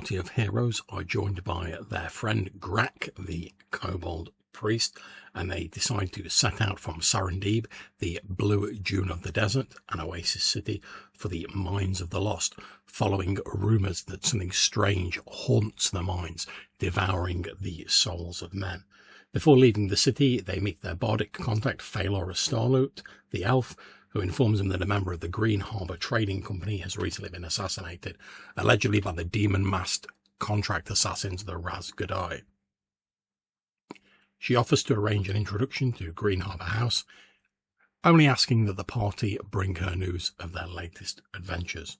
party of heroes are joined by their friend Grack, the Kobold Priest, and they decide to set out from Sarandib, the blue dune of the desert, an oasis city, for the Mines of the Lost, following rumours that something strange haunts the mines, devouring the souls of men. Before leaving the city, they meet their bardic contact, Phalora Starloot, the elf, who informs them that a member of the Green Harbour Trading Company has recently been assassinated, allegedly by the demon-masked contract assassins, the Raz Godai. She offers to arrange an introduction to Green Harbour House, only asking that the party bring her news of their latest adventures.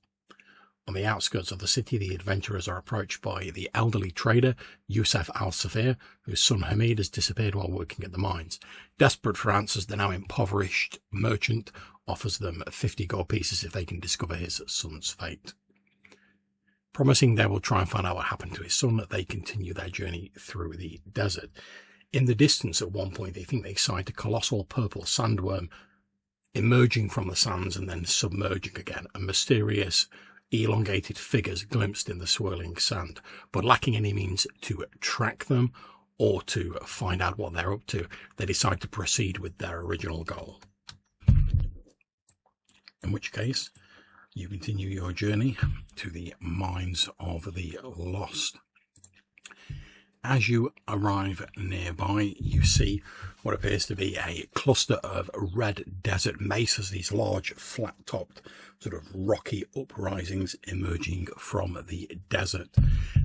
On the outskirts of the city, the adventurers are approached by the elderly trader, Yusef Al-Safir, whose son Hamid has disappeared while working at the mines. Desperate for answers, the now impoverished merchant offers them 50 gold pieces if they can discover his son's fate. Promising they will try and find out what happened to his son, they continue their journey through the desert. In the distance, at one point, they think they sight a colossal purple sandworm emerging from the sands and then submerging again, and mysterious, elongated figures glimpsed in the swirling sand, but lacking any means to track them or to find out what they're up to, they decide to proceed with their original goal. In which case, you continue your journey to the Mines of the Lost. As you arrive nearby, you see what appears to be a cluster of red desert mesas, these large, flat-topped, sort of rocky uprisings emerging from the desert.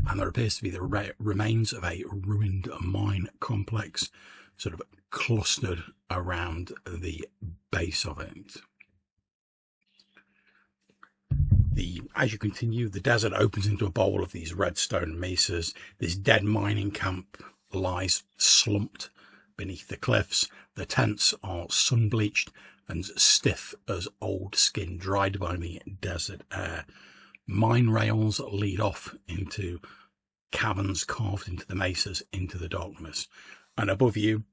And there appears to be the remains of a ruined mine complex, sort of clustered around the base of it. As you continue, the desert opens into a bowl of these redstone mesas. This dead mining camp lies slumped beneath the cliffs. The tents are sun-bleached and stiff as old skin dried by the desert air. Mine rails lead off into caverns carved into the mesas, into the darkness. And above you,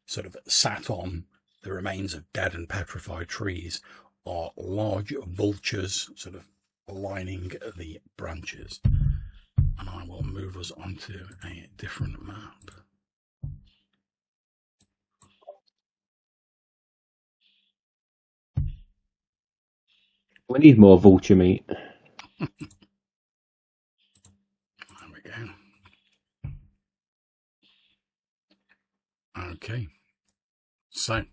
sort of sat on the remains of dead and petrified trees, are large vultures sort of lining the branches. And I will move us onto a different map. We need more vulture meat. There we go. Okay. So,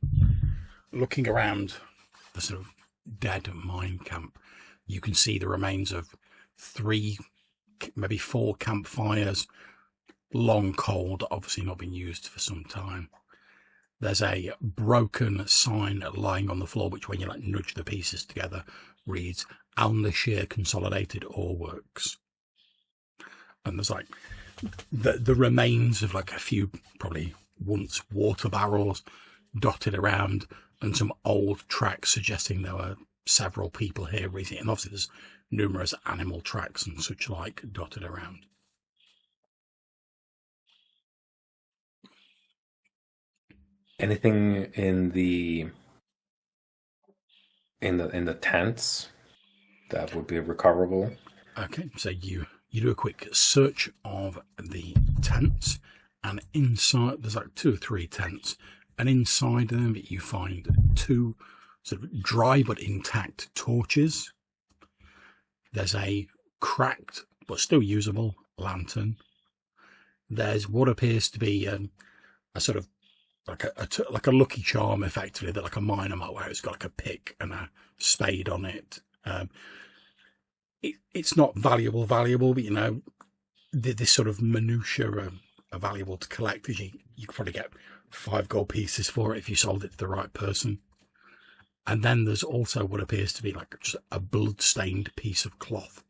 looking around the sort of dead mine camp, you can see the remains of 3, maybe 4 campfires, long cold, obviously not been used for some time. There's a broken sign lying on the floor, which when you nudge the pieces together, reads Al-Nashir Consolidated Ore Works. And there's the remains of a few probably once water barrels dotted around, and some old tracks suggesting there were several people here recently, and obviously there's numerous animal tracks and such like dotted around. Anything in the tents that would be recoverable? Okay, so you do a quick search of the tents, and inside there's 2 or 3 tents, and inside them you find 2 sort of dry but intact torches. There's a cracked but still usable lantern. There's what appears to be a sort of like a lucky charm, effectively, that like a miner might wear. It's got like a pick and a spade on it. It's not valuable, but this sort of minutiae are valuable to collect. You could probably get 5 gold pieces for it if you sold it to the right person. And then there's also what appears to be just a blood-stained piece of cloth.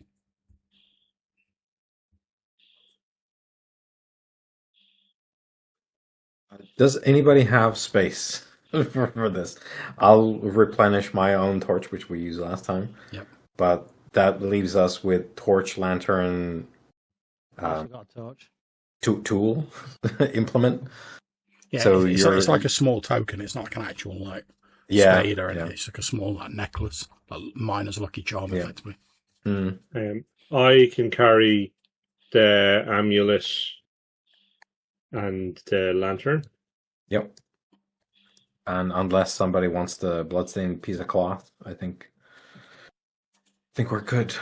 Does anybody have space for this? I'll replenish my own torch, which we used last time. Yep. But that leaves us with torch, lantern, I got a torch. tool, implement. Yeah, so it's like a small token. It's not like an actual spade or anything. Yeah. It's like a small necklace, a miner's lucky charm, effectively. I can carry the amulet and the lantern. Yep. And unless somebody wants the bloodstained piece of cloth, I think we're good.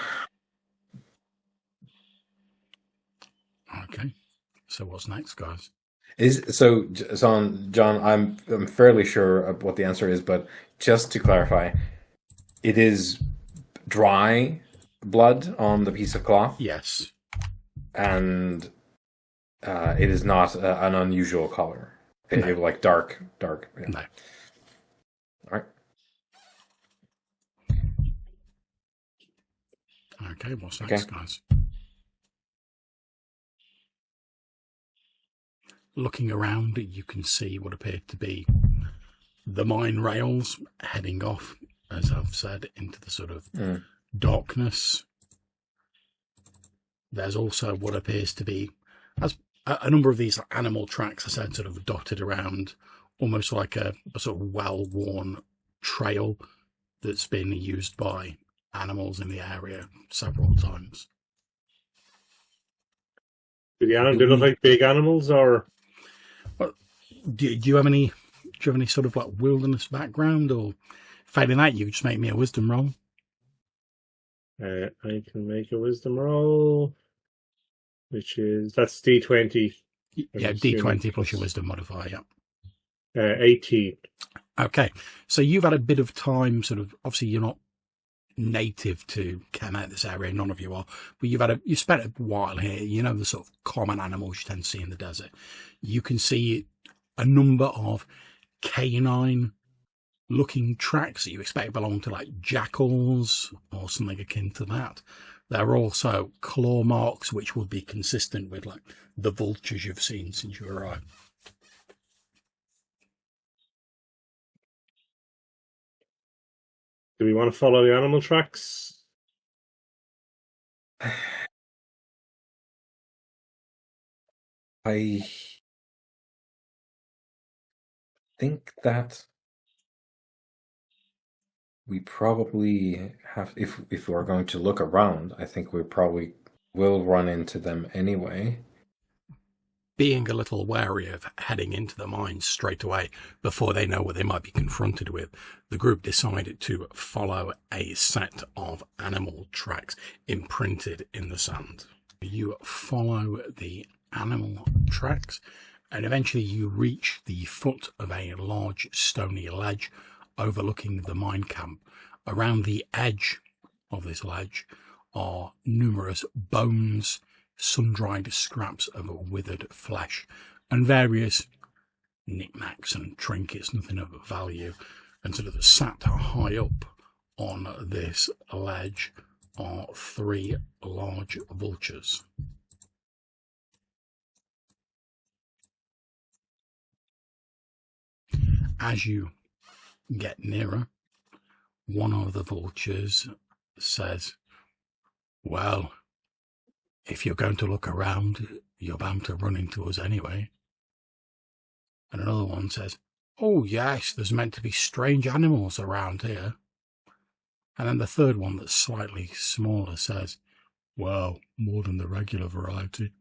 Okay. So what's next, guys? John, I'm fairly sure of what the answer is, but just to clarify, it is dry blood on the piece of cloth, Yes. and it is not an unusual color. No. It like dark. Yeah. No. All right. Okay, what's next, Okay. guys? Looking around, you can see what appeared to be the mine rails heading off, as I've said, into the sort of darkness. There's also what appears to be as a number of these animal tracks, I said, sort of dotted around, almost like a sort of well-worn trail that's been used by animals in the area several times. Do they look like big animals, or? Well, do you have any sort of like wilderness background, or failing that, you just make me a wisdom roll? I can make a wisdom roll, that's D20. Yeah, D20 plus your wisdom modifier. Yeah. 18. Okay, so you've had a bit of time, sort of. Obviously, you're not native to Kemet, this area. None of you are, but you spent a while here. You know the sort of common animals you tend to see in the desert. You can see a number of canine-looking tracks that you expect belong to like jackals or something akin to that. There are also claw marks, which would be consistent with like the vultures you've seen since you arrived. Do we want to follow the animal tracks? I think that we probably have, if we're going to look around, I think we probably will run into them anyway. Being a little wary of heading into the mines straight away before they know what they might be confronted with, the group decided to follow a set of animal tracks imprinted in the sand. You follow the animal tracks and eventually you reach the foot of a large stony ledge overlooking the mine camp. Around the edge of this ledge are numerous bones, sun-dried scraps of withered flesh, and various knickknacks and trinkets, nothing of value. And sort of sat high up on this ledge are 3 large vultures. As you get nearer, one of the vultures says, "Well, if you're going to look around, you're bound to run into us anyway." And another one says, "Oh yes, there's meant to be strange animals around here." And then the third one, that's slightly smaller, says, "Well, more than the regular variety."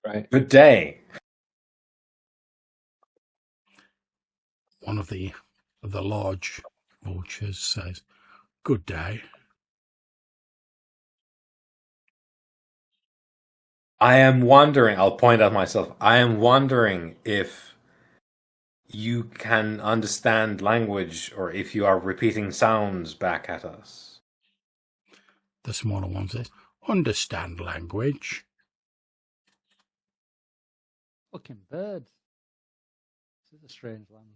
Right. Good day. One of the large vultures says, "Good day." I am wondering, I'll point at myself, I am wondering if you can understand language or if you are repeating sounds back at us. The smaller one says, "Understand language." Fucking birds. This is a strange land.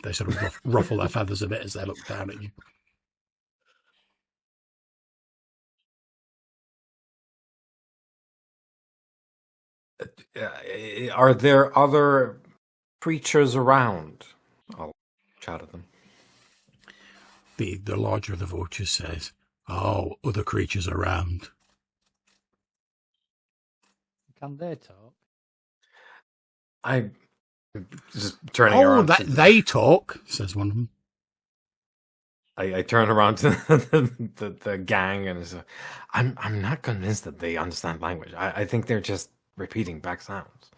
They sort of ruffle their feathers a bit as they look down at you. Are there other creatures around? I'll shout at them. The larger of the vultures says, "Oh, other creatures around. Can they talk? I just turning Oh, around. they talk, says one of them. I turn around to the gang and say, I'm not convinced that they understand language. I think they're just repeating back sounds.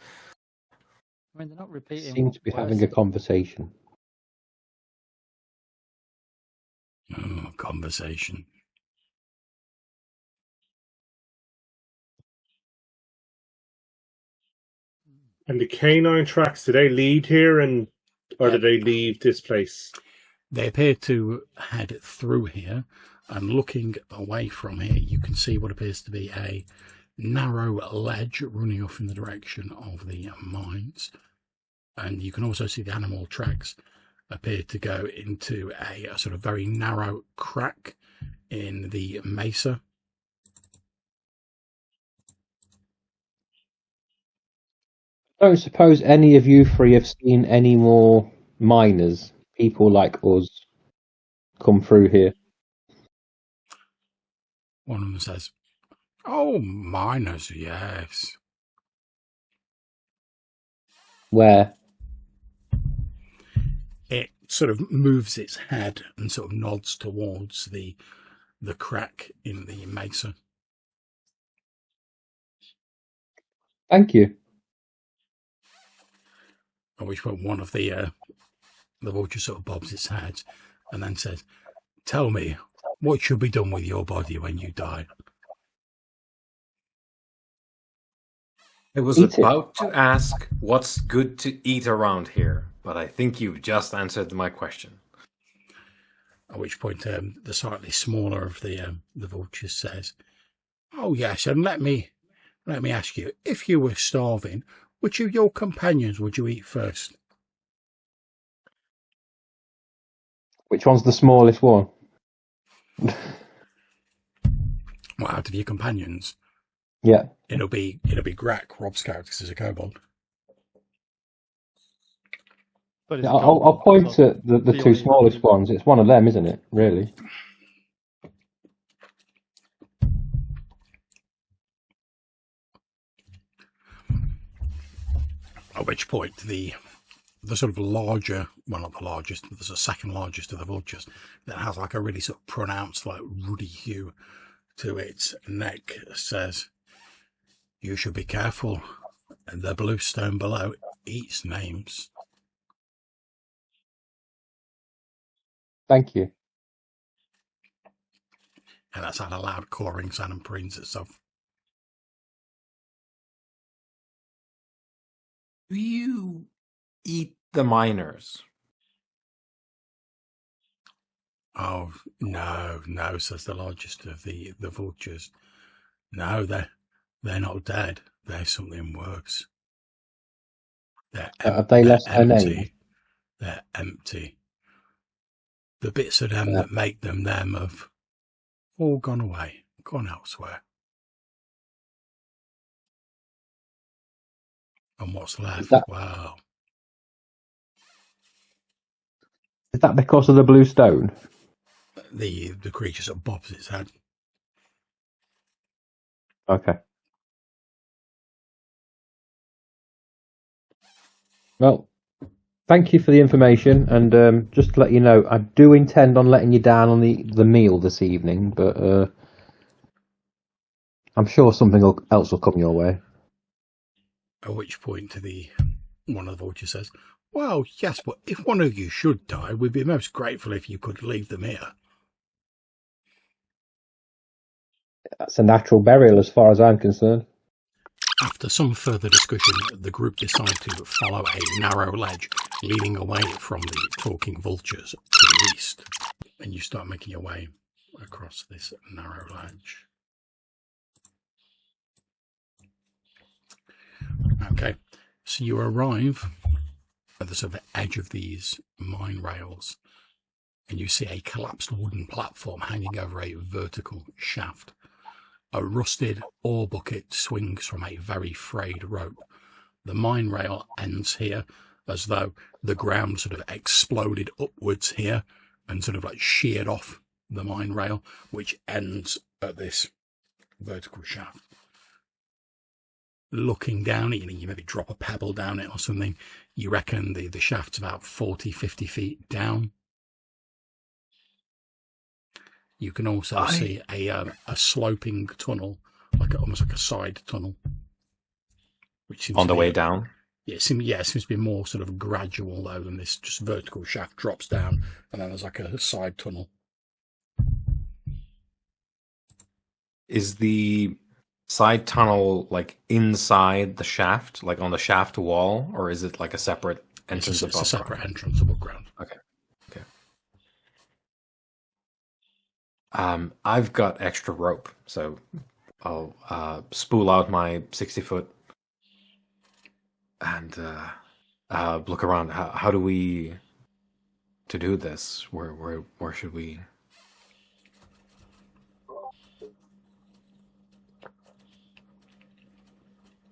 I mean, they're not repeating. Seem to be what we're having a saying. conversation. Oh, conversation. And the canine tracks, do they lead here or Yeah. do they leave this place? They appear to head through here, and looking away from here, you can see what appears to be a narrow ledge running off in the direction of the mines. And you can also see the animal tracks appear to go into a sort of very narrow crack in the mesa. I don't suppose any of you three have seen any more miners, people like us, come through here. One of them says, "Oh, miners, yes." Where? It sort of moves its head and sort of nods towards the crack in the mesa. Thank you. At which point one of the vultures sort of bobs its head and then says, "Tell me, what should be done with your body when you die?" I was Eat it. about to ask what's good to eat around here, but I think you've just answered my question. At which point the slightly smaller of the vultures says, "Oh yes, and let me ask you, if you were starving, which of your companions would you eat first?" Which one's the smallest one? Well, out of your companions, Yeah. it'll be Grack, Rob's character, as a kobold. But it's I'll Kobold, point so at the the two only- smallest ones. It's one of them, isn't it? Really? At which point the sort of larger, well, not the largest, there's a second largest of the vultures that has like a really sort of pronounced like ruddy hue to its neck says, "You should be careful. The blue stone below eats names." Thank you. And that's had a loud cawing sound and preens itself. Do you eat the miners? "Oh, no, says the largest of the vultures. "No, they're not dead. There's something worse. Have they lost their empty. name? They're empty. The bits of them that make them have all gone away, gone elsewhere. And what's left, well..." Is that because of the blue stone? The creature sort of bobs its head. Okay. Well, thank you for the information, and just to let you know, I do intend on letting you down on the meal this evening, but I'm sure something else will come your way. At which point one of the vultures says, "Well, yes, but if one of you should die, we'd be most grateful if you could leave them here." That's a natural burial as far as I'm concerned. After some further discussion, the group decide to follow a narrow ledge leading away from the talking vultures to the east. And you start making your way across this narrow ledge. Okay, so you arrive at the sort of edge of these mine rails, and you see a collapsed wooden platform hanging over a vertical shaft. A rusted ore bucket swings from a very frayed rope. The mine rail ends here, as though the ground sort of exploded upwards here and sort of like sheared off the mine rail, which ends at this vertical shaft. looking down it, you maybe drop a pebble down it or something, you reckon the shaft's about 40, 50 feet down. You can also see a sloping tunnel, almost like a side tunnel, which seems On to the be, way down. Yeah, it seems to be more sort of gradual though than this just vertical shaft drops down, and then there's like a side tunnel. Is the side tunnel like inside the shaft, like on the shaft wall, or is it like a separate entrance It's above a separate ground? entrance above ground. Okay. I've got extra rope, so I'll spool out my 60-foot and look around. How do we to do this? Where should we?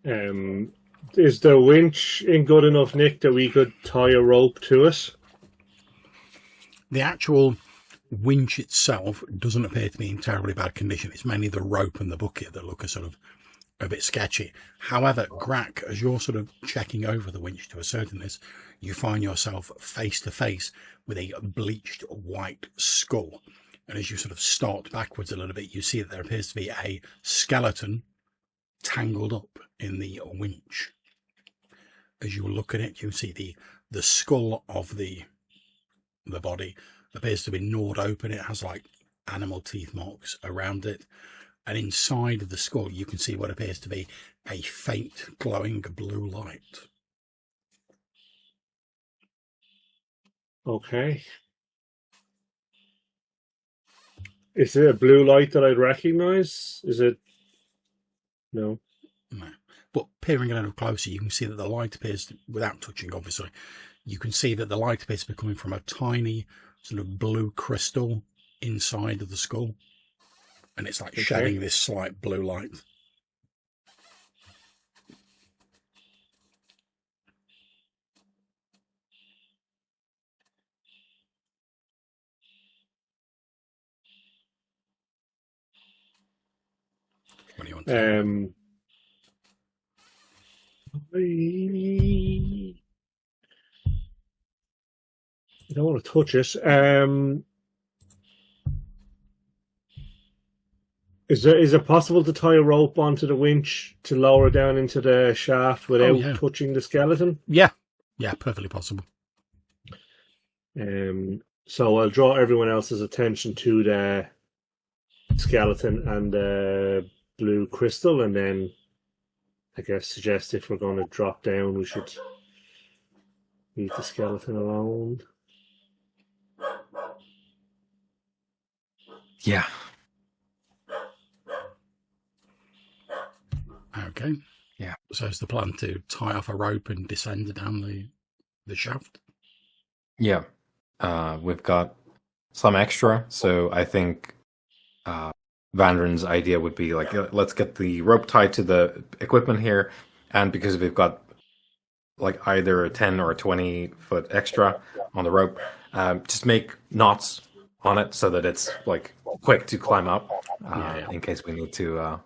Is the winch in good enough nick that we could tie a rope to it? The actual winch itself doesn't appear to be in terribly bad condition. It's mainly the rope and the bucket that look a bit sketchy. However, Grack, as you're sort of checking over the winch to ascertain this, you find yourself face to face with a bleached white skull. And as you sort of start backwards a little bit, you see that there appears to be a skeleton tangled up in the winch. As you look at it, you see the skull of the body appears to be gnawed open. It has like animal teeth marks around it, and inside of the skull you can see what appears to be a faint glowing blue light. Okay. Is it a blue light that I'd recognize? Is it? No. No. But peering a little closer, you can see that the light appears to, without touching obviously, you can see that the light appears to be coming from a tiny sort of blue crystal inside of the skull, and it's like shedding this slight blue light. What do you want to do? I don't want to touch it. Is it possible to tie a rope onto the winch to lower down into the shaft without touching the skeleton? Yeah, perfectly possible. So I'll draw everyone else's attention to the skeleton and the blue crystal, and then I guess suggest if we're going to drop down, we should leave the skeleton alone. Yeah. Okay. Yeah. So is the plan to tie off a rope and descend down the shaft? Yeah. We've got some extra, so I think Vandren's idea would be like, let's get the rope tied to the equipment here, and because we've got like either a 10 or a 20-foot extra on the rope, just make knots on it so that it's like quick to climb up in case we need to.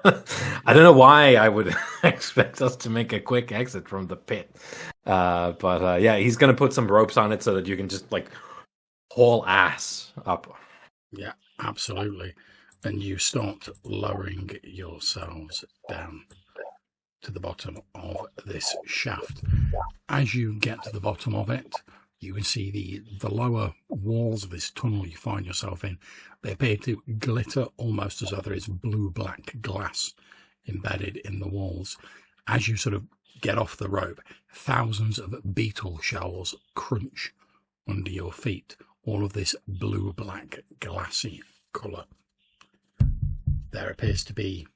I don't know why I would expect us to make a quick exit from the pit, but yeah, he's going to put some ropes on it so that you can just like haul ass up. Yeah, absolutely. And you start lowering yourselves down to the bottom of this shaft. As you get to the bottom of it, you can see the lower walls of this tunnel you find yourself in. They appear to glitter almost as though there is blue-black glass embedded in the walls. As you sort of get off the rope, thousands of beetle shells crunch under your feet, all of this blue-black glassy colour. There appears to be,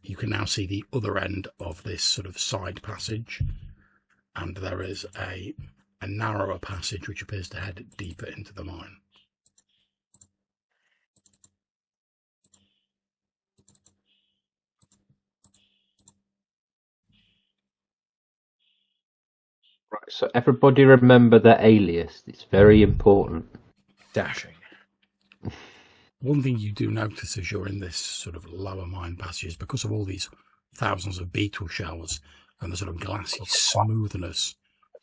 you can now see the other end of this sort of side passage, and there is a narrower passage which appears to head deeper into the mine. Right, so everybody remember their alias. It's very important. Dashing. One thing you do notice as you're in this sort of lower mine passage is because of all these thousands of beetle shells and the sort of glassy smoothness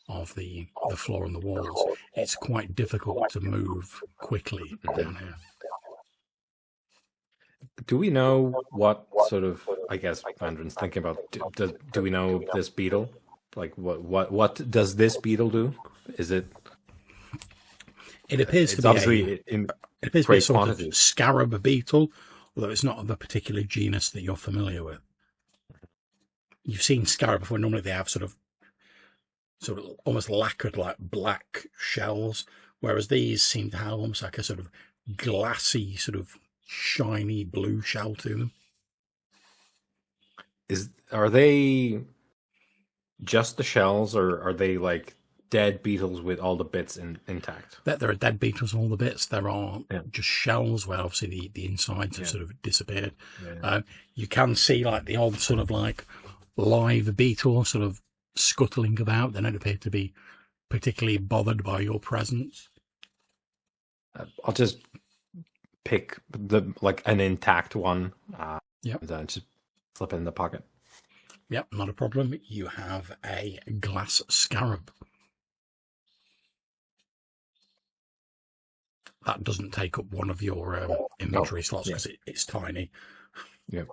of the floor and the walls, it's quite difficult to move quickly down here. Do we know what sort of, I guess Vandrin's thinking about, do we know this beetle? Like, what does this beetle do? Is it... It appears to be obviously a sort of scarab beetle, although it's not of a particular genus that you're familiar with. You've seen scarab before. Normally they have sort of almost lacquered, like black shells, whereas these seem to have almost like a sort of glassy, sort of shiny blue shell to them. Are they just the shells, or are they like dead beetles with all the bits intact? There are dead beetles, all the bits. There are just shells where obviously the insides have sort of disappeared. Yeah. You can see like the old sort of like live beetle sort of scuttling about. They don't appear to be particularly bothered by your presence. I'll just pick an intact one. And then just slip it in the pocket. Yep, not a problem. You have a glass scarab. That doesn't take up one of your inventory slots because it's tiny. Yeah.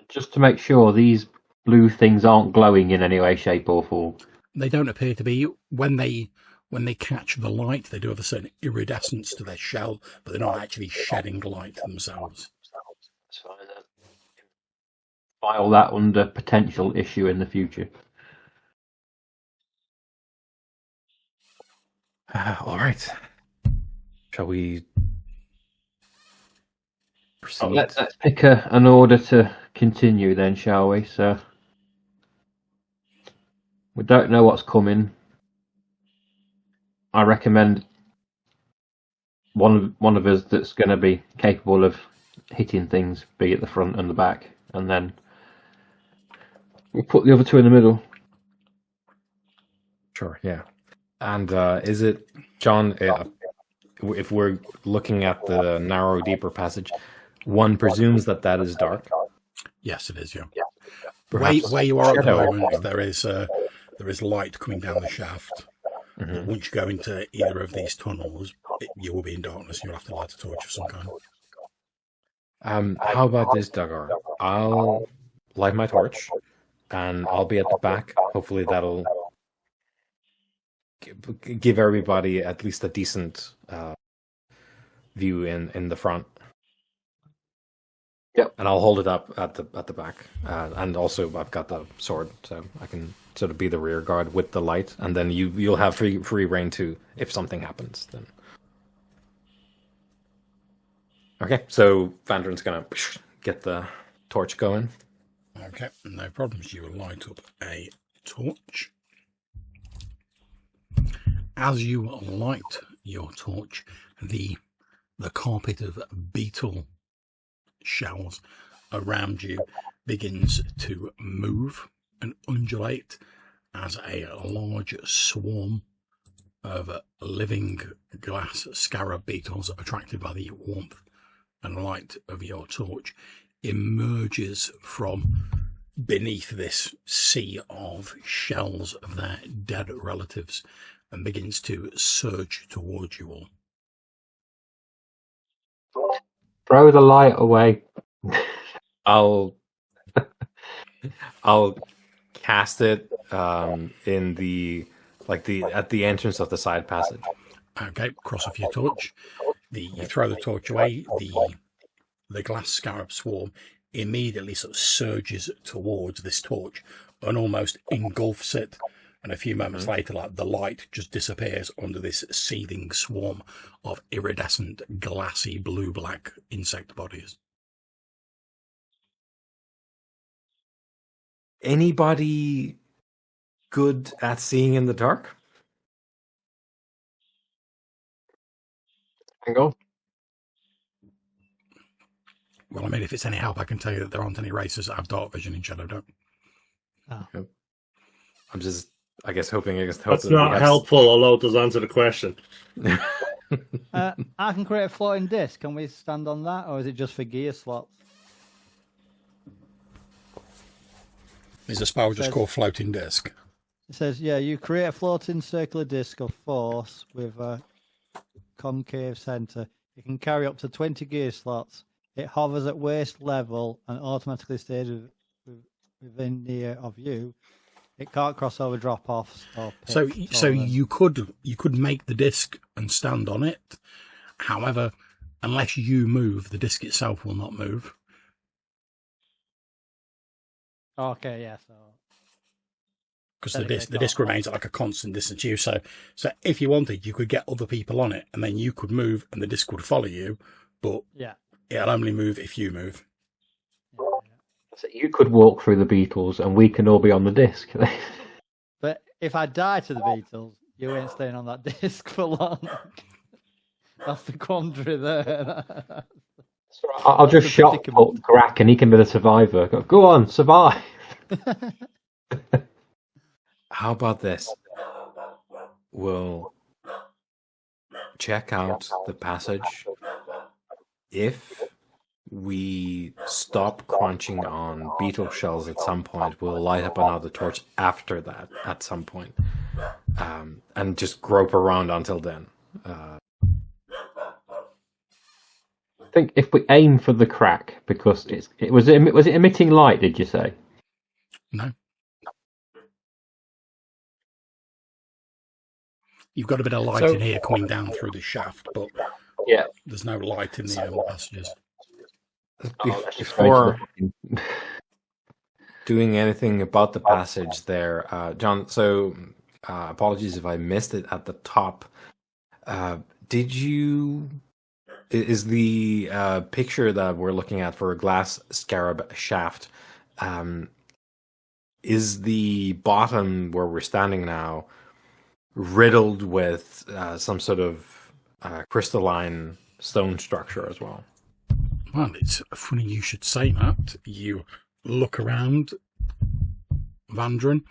Just to make sure, these blue things aren't glowing in any way, shape, or form. They don't appear to be. When they catch the light, they do have a certain iridescence to their shell, but they're not actually shedding light themselves. That's fine. File that under potential issue in the future. All right. Shall we proceed? Let's pick an order to continue then, shall we? So we don't know what's coming. I recommend one of us that's going to be capable of hitting things be at the front and the back, and then we'll put the other two in the middle. Sure, yeah. And is it, John, if we're looking at the narrow, deeper passage, one presumes that is dark? Yes, it is, yeah. Perhaps Where you are at the moment, there is light coming down the shaft. Mm-hmm. Once you go into either of these tunnels, you will be in darkness and you'll have to light a torch of some kind. How about this, Dagger? I'll light my torch, and I'll be at the back. Hopefully that'll give everybody at least a decent view in the front. Yep. And I'll hold it up at the back, and also I've got the sword, so I can sort of be the rear guard with the light, and then you'll have free reign too if something happens. Then okay, so Vandrin's gonna get the torch going. Okay, no problems. You will light up a torch. As you light your torch, the carpet of beetle shells around you begins to move and undulate as a large swarm of living glass scarab beetles, attracted by the warmth and light of your torch, emerges from beneath this sea of shells of their dead relatives and begins to surge towards you all. Throw the light away. I'll cast it in at the entrance of the side passage. Okay, cross off your torch. You throw the torch away. The glass scarab swarm immediately sort of surges towards this torch and almost engulfs it. And a few moments later, like the light just disappears under this seething swarm of iridescent, glassy, blue-black insect bodies. Anybody good at seeing in the dark? Hang on. Well, I mean, if it's any help, I can tell you that there aren't any races that have dark vision in Shadowdark. Oh. Yep. I'm just, I guess, hoping That's not helpful, although it does answer the question. I can create a floating disc. Can we stand on that, or is it just for gear slots? Is a spell just Says- called floating disc? It says, yeah, you create a floating circular disc of force with a concave center. It can carry up to 20 gear slots. It hovers at waist level and automatically stays within near of you. It can't cross over drop-offs or pits So or, you could make the disc and stand on it. However, unless you move, the disc itself will not move. Okay, yeah, so... Because Then the disc remains at like a constant distance to you. So if you wanted, you could get other people on it, and then you could move, and the disc would follow you. But Yeah. it'll only move if you move. So you could walk through the beetles, and we can all be on the disc. But if I die to the Beatles, you ain't staying on that disc for long. That's the quandary there. I'll just shot put Grack, and he can be the survivor. Go on, survive. How about this? We'll check out the passage. If we stop crunching on beetle shells at some point, we'll light up another torch after that at some point, and just grope around until then. I think if we aim for the crack, because was it emitting light? Did you say? No. You've got a bit of light in here coming down through the shaft, but yeah, there's no light in the passages. Before doing anything about the passage there, John, so apologies if I missed it at the top. Is the picture that we're looking at for a glass scarab shaft, is the bottom where we're standing now riddled with some sort of crystalline stone structure as well? Well, it's funny you should say that. You look around, Vandren,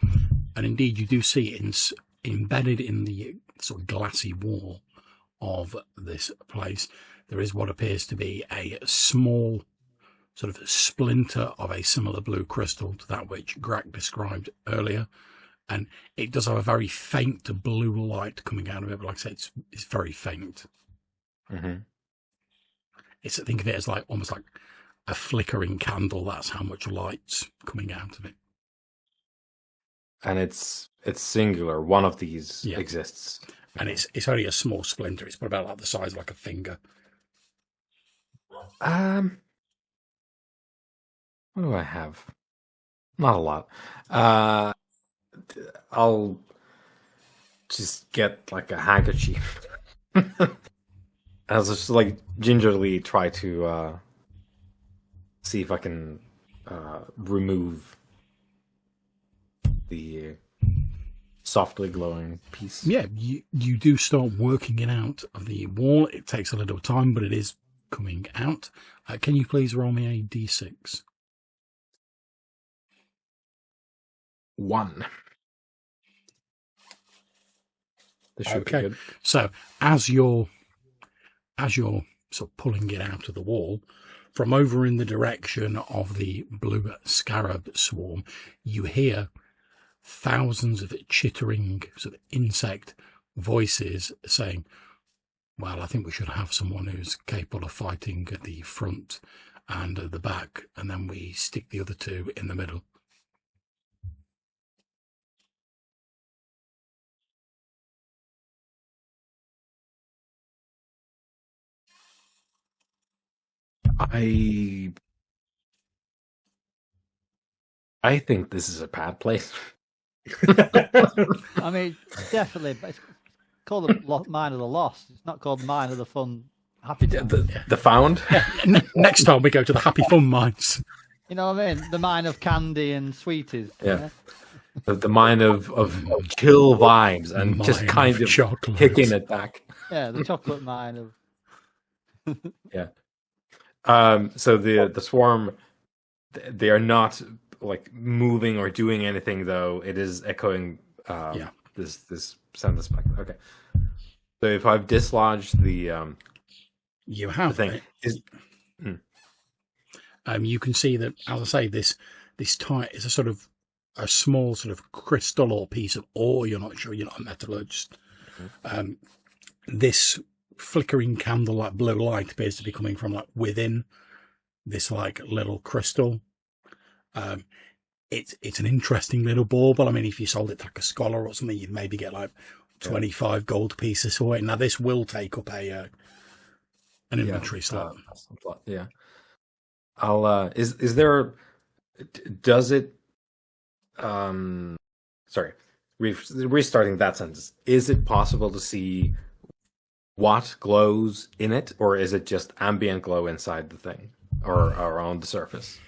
and indeed you do see embedded in the sort of glassy wall of this place, there is what appears to be a small sort of splinter of a similar blue crystal to that which Grack described earlier. And it does have a very faint blue light coming out of it, but like I said, it's very faint. Mm-hmm. Think of it as like almost like a flickering candle. That's how much light's coming out of it. And it's singular. One of these exists, and it's only a small splinter. It's about like the size of like a finger. What do I have? Not a lot. I'll just get like a handkerchief. I'll just like gingerly try to see if I can remove the softly glowing piece. Yeah, you do start working it out of the wall. It takes a little time, but it is coming out. Can you please roll me a d6? 1. This should be good. So as you're sort of pulling it out of the wall, from over in the direction of the blue scarab swarm, you hear thousands of chittering sort of insect voices saying, well, I think we should have someone who's capable of fighting at the front and at the back, and then we stick the other two in the middle. I think this is a bad place. I mean, definitely, but it's called the Mine of the Lost. It's not called Mine of the Fun Happy Time. The found? Next time we go to the Happy Fun mines. You know what I mean? The mine of candy and sweeties. Yeah. The mine of chill vibes and Mine just kind of chocolate. kicking it back. Yeah, the chocolate mine of... Yeah. So the swarm, they are not like moving or doing anything, though. It is echoing this sound of spec. Okay. So if I've dislodged the you have the thing, you can see that, as I say, this tire is a sort of a small sort of crystal or piece of ore. You're not sure. You're not a metallurgist. This flickering candle, like blue light, appears to be coming from like within this like little crystal. It's an interesting little bauble. I mean, if you sold it to like a scholar or something, you'd maybe get like 25 gold pieces for it. Now this will take up an inventory slot. Yeah. I'll is there, does it sorry, restarting that sentence, is it possible to see what glows in it, or is it just ambient glow inside the thing or on the surface?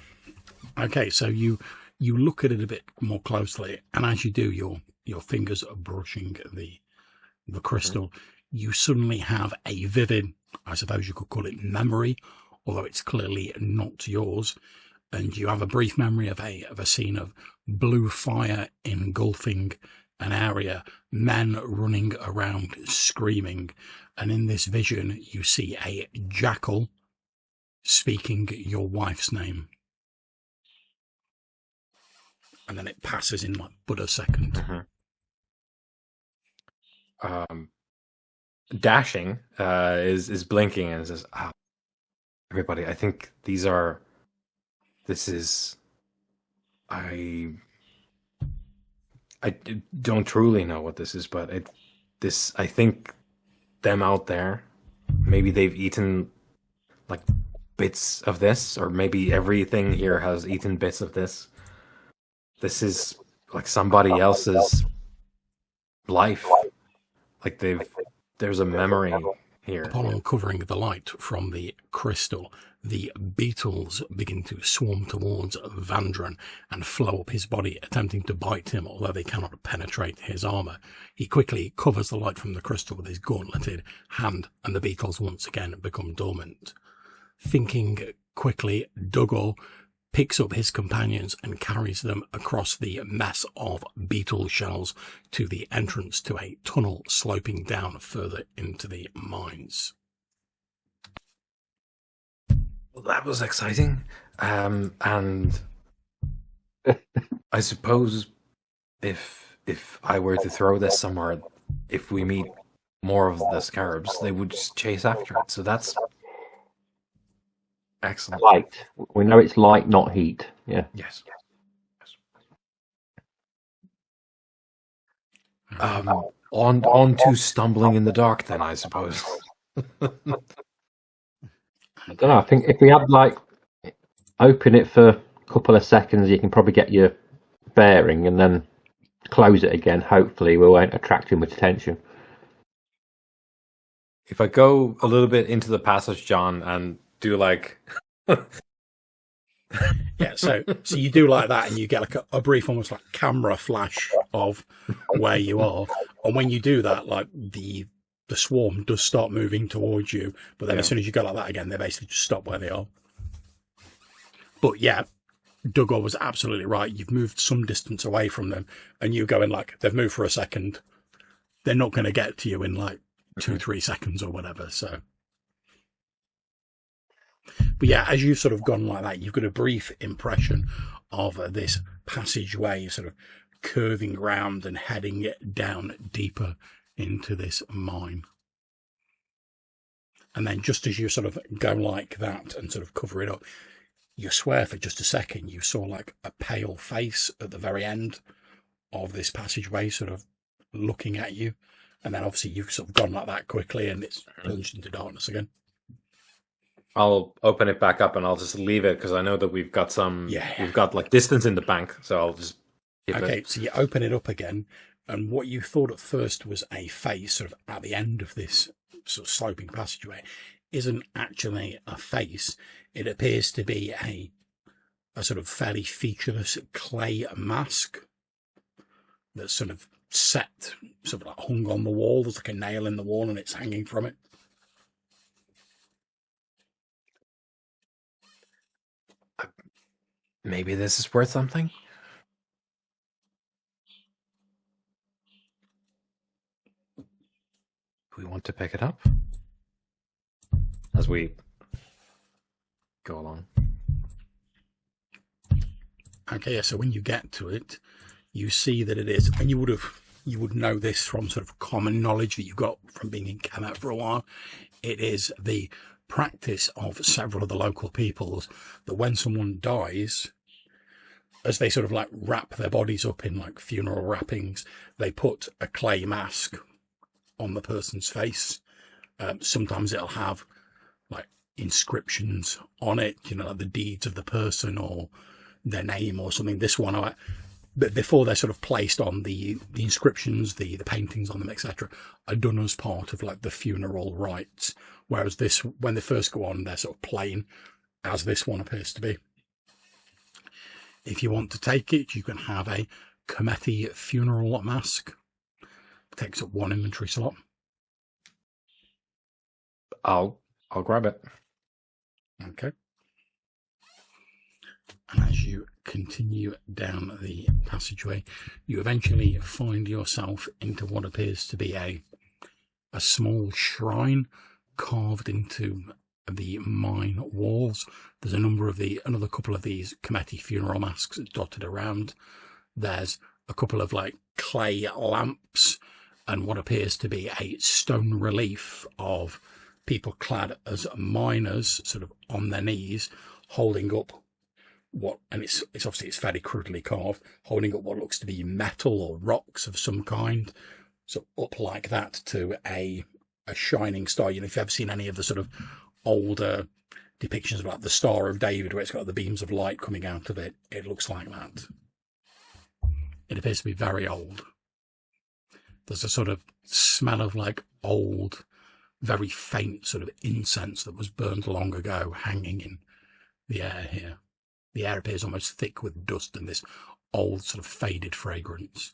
Okay, so you look at it a bit more closely, and as you do, your fingers are brushing the crystal. You suddenly have a vivid, I suppose you could call it, memory, although it's clearly not yours. And you have a brief memory of a scene of blue fire engulfing an area, men running around screaming, and in this vision you see a jackal speaking your wife's name. And then it passes in like but a second. Dashing is blinking and says, everybody, I think I don't truly know what this is, but I think them out there, maybe they've eaten like bits of this, or maybe everything here has eaten bits of this. This is like somebody else's life. Like there's a memory here. Upon uncovering the light from the crystal, the beetles begin to swarm towards Vandran and flow up his body, attempting to bite him, although they cannot penetrate his armour. He quickly covers the light from the crystal with his gauntleted hand, and the beetles once again become dormant. Thinking quickly, Dougal picks up his companions and carries them across the mess of beetle shells to the entrance to a tunnel sloping down further into the mines. Well, that was exciting. And I suppose if I were to throw this somewhere, if we meet more of the scarabs, they would just chase after it. So that's excellent. Light. We know it's light, not heat. Yeah. Yes. On to stumbling in the dark then, I suppose. I don't know. I think if we had like open it for a couple of seconds, you can probably get your bearing, and then close it again. Hopefully, we won't attract too much attention. If I go a little bit into the passage, John, and do like Yeah, so you do like that, and you get like a brief, almost like camera flash of where you are, and when you do that, like the swarm does start moving towards you, but then as soon as you go like that again, they basically just stop where they are. But yeah, Dougal was absolutely right. You've moved some distance away from them, and you're going like, they've moved for a second. They're not going to get to you in like 2-3 seconds or whatever. So, but yeah, as you've sort of gone like that, you've got a brief impression of this passageway sort of curving round and heading down deeper into this mine. And then just as you sort of go like that and sort of cover it up, you swear for just a second you saw like a pale face at the very end of this passageway sort of looking at you. And then obviously you've sort of gone like that quickly and it's plunged into darkness again. I'll open it back up and I'll just leave it because I know that we've got we've got like distance in the bank, so I'll just keep it. So you open it up again, and what you thought at first was a face sort of at the end of this sort of sloping passageway isn't actually a face. It appears to be a sort of fairly featureless clay mask that's sort of set, sort of like hung on the wall. There's like a nail in the wall and it's hanging from it. Maybe this is worth something? Do we want to pick it up? As we go along. Okay, yeah, so when you get to it, you see that it is, and you would know this from sort of common knowledge that you've got from being in Kemet for a while. It is the practice of several of the local peoples that when someone dies, as they sort of like wrap their bodies up in like funeral wrappings, they put a clay mask on the person's face. Sometimes it'll have like inscriptions on it, you know, like the deeds of the person or their name or something. This one, but before they're sort of placed on the inscriptions, the paintings on them, etc., are done as part of like the funeral rites. Whereas this, when they first go on, they're sort of plain, as this one appears to be. If you want to take it, you can have a Cometi funeral mask. It takes up 1 inventory slot. I'll grab it. Okay. And as you continue down the passageway, you eventually find yourself into what appears to be a small shrine carved into the mine walls. There's another couple of these Cometi funeral masks dotted around. There's a couple of like clay lamps and what appears to be a stone relief of people clad as miners, sort of on their knees, holding up and it's obviously it's fairly crudely carved, holding up what looks to be metal or rocks of some kind, so up like that to a shining star. You know, if you've ever seen any of the sort of older depictions of like the Star of David, where it's got the beams of light coming out of it, it looks like that. It appears to be very old. There's a sort of smell of like old, very faint sort of incense that was burned long ago hanging in the air here. The air appears almost thick with dust and this old sort of faded fragrance.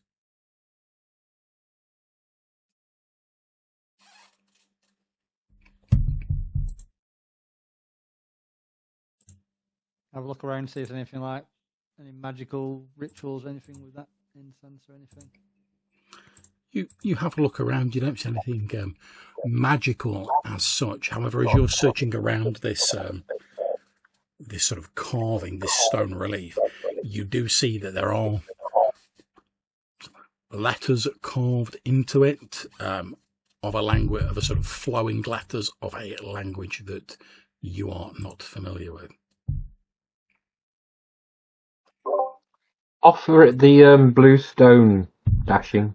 Have a look around, see if there's anything like any magical rituals, anything with that incense or anything. You have a look around. You don't see anything magical as such. However, as you're searching around this this sort of carving, this stone relief, you do see that there are letters carved into it of a language, of a sort of flowing letters of a language that you are not familiar with. Offer it the blue stone dashing.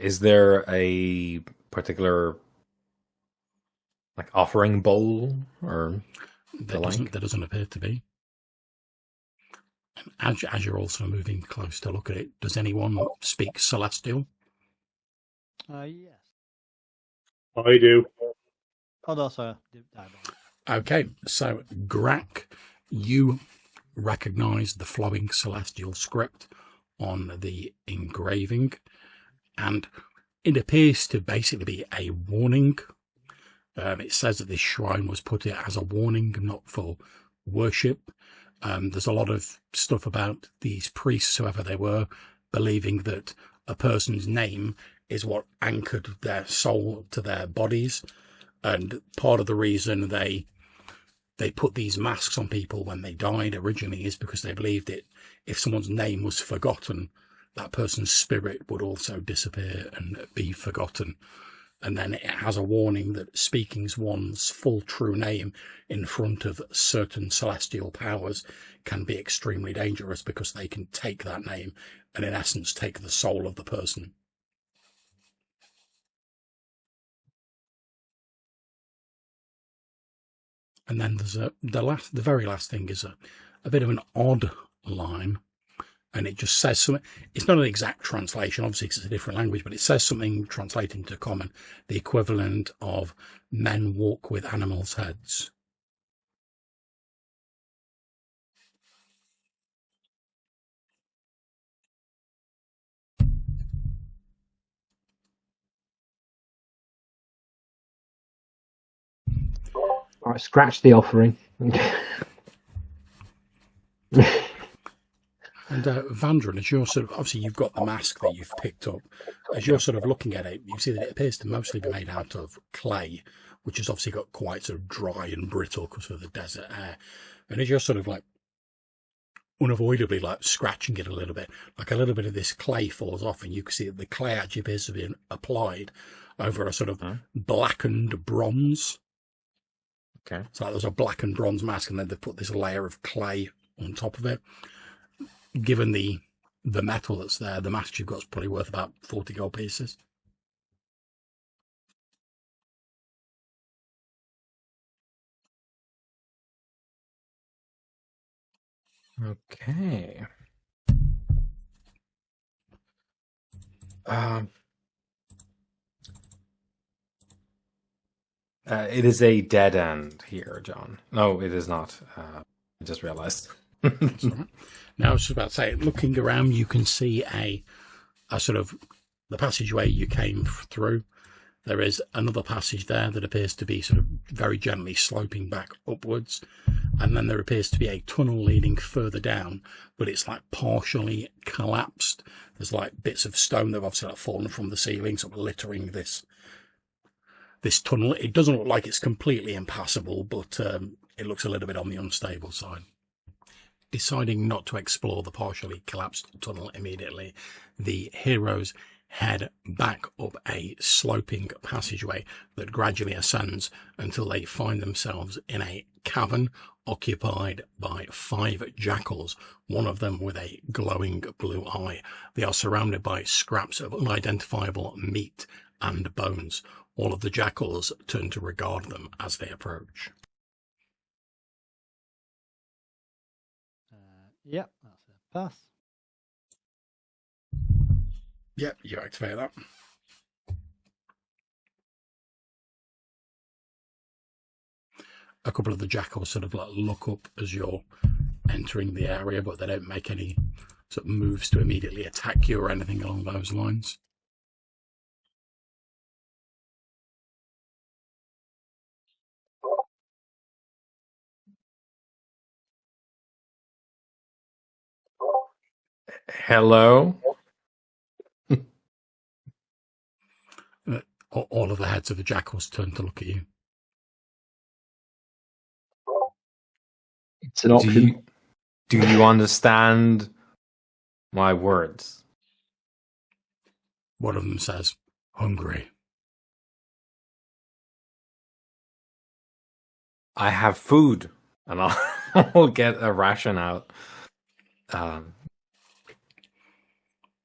Is there a particular like offering bowl or There doesn't appear to be. And as you're also moving close to look at it, does anyone speak Celestial? Yes. I do. Oh, no, sorry. Okay, so Grack, you recognise the flowing Celestial script on the engraving, and it appears to basically be a warning. It says that this shrine was put here as a warning, not for worship. There's a lot of stuff about these priests, whoever they were, believing that a person's name is what anchored their soul to their bodies. And part of the reason they put these masks on people when they died originally is because they believed it. If someone's name was forgotten, that person's spirit would also disappear and be forgotten. And then it has a warning that speaking one's full true name in front of certain celestial powers can be extremely dangerous because they can take that name and in essence take the soul of the person. And then there's the very last thing is a bit of an odd line. And it just says something. It's not an exact translation, obviously, because it's a different language, but it says something translating to common, the equivalent of men walk with animals' heads. All right, scratch the offering. And Vandron, as you're sort of, obviously you've got the mask that you've picked up. As you're sort of looking at it, you see that it appears to mostly be made out of clay, which has obviously got quite sort of dry and brittle because of the desert air. And as you're sort of like unavoidably like scratching it a little bit. Like a little bit of this clay falls off, and you can see that the clay actually appears to be applied over a sort of blackened bronze. Okay. So like there's a blackened bronze mask, and then they put this layer of clay on top of it. Given the metal that's there, the mask you've got is probably worth about 40 gold pieces. Okay. It is a dead end here, John. No, it is not. I just realized. Now, I was just about to say, looking around, you can see a sort of the passageway you came through. There is another passage there that appears to be sort of very gently sloping back upwards. And then there appears to be a tunnel leading further down, but it's like partially collapsed. There's like bits of stone that have obviously like fallen from the ceiling, sort of littering this tunnel. It doesn't look like it's completely impassable, but it looks a little bit on the unstable side. Deciding not to explore the partially collapsed tunnel immediately, the heroes head back up a sloping passageway that gradually ascends until they find themselves in a cavern occupied by 5 jackals, one of them with a glowing blue eye. They are surrounded by scraps of unidentifiable meat and bones. All of the jackals turn to regard them as they approach. Yep, that's a pass. Yep, you activate that. A couple of the jackals sort of like look up as you're entering the area, but they don't make any sort of moves to immediately attack you or anything along those lines. Hello? All of the heads of the jackals turn to look at you. It's an option. Do you understand my words? One of them says, "Hungry." I have food, and I'll get a ration out.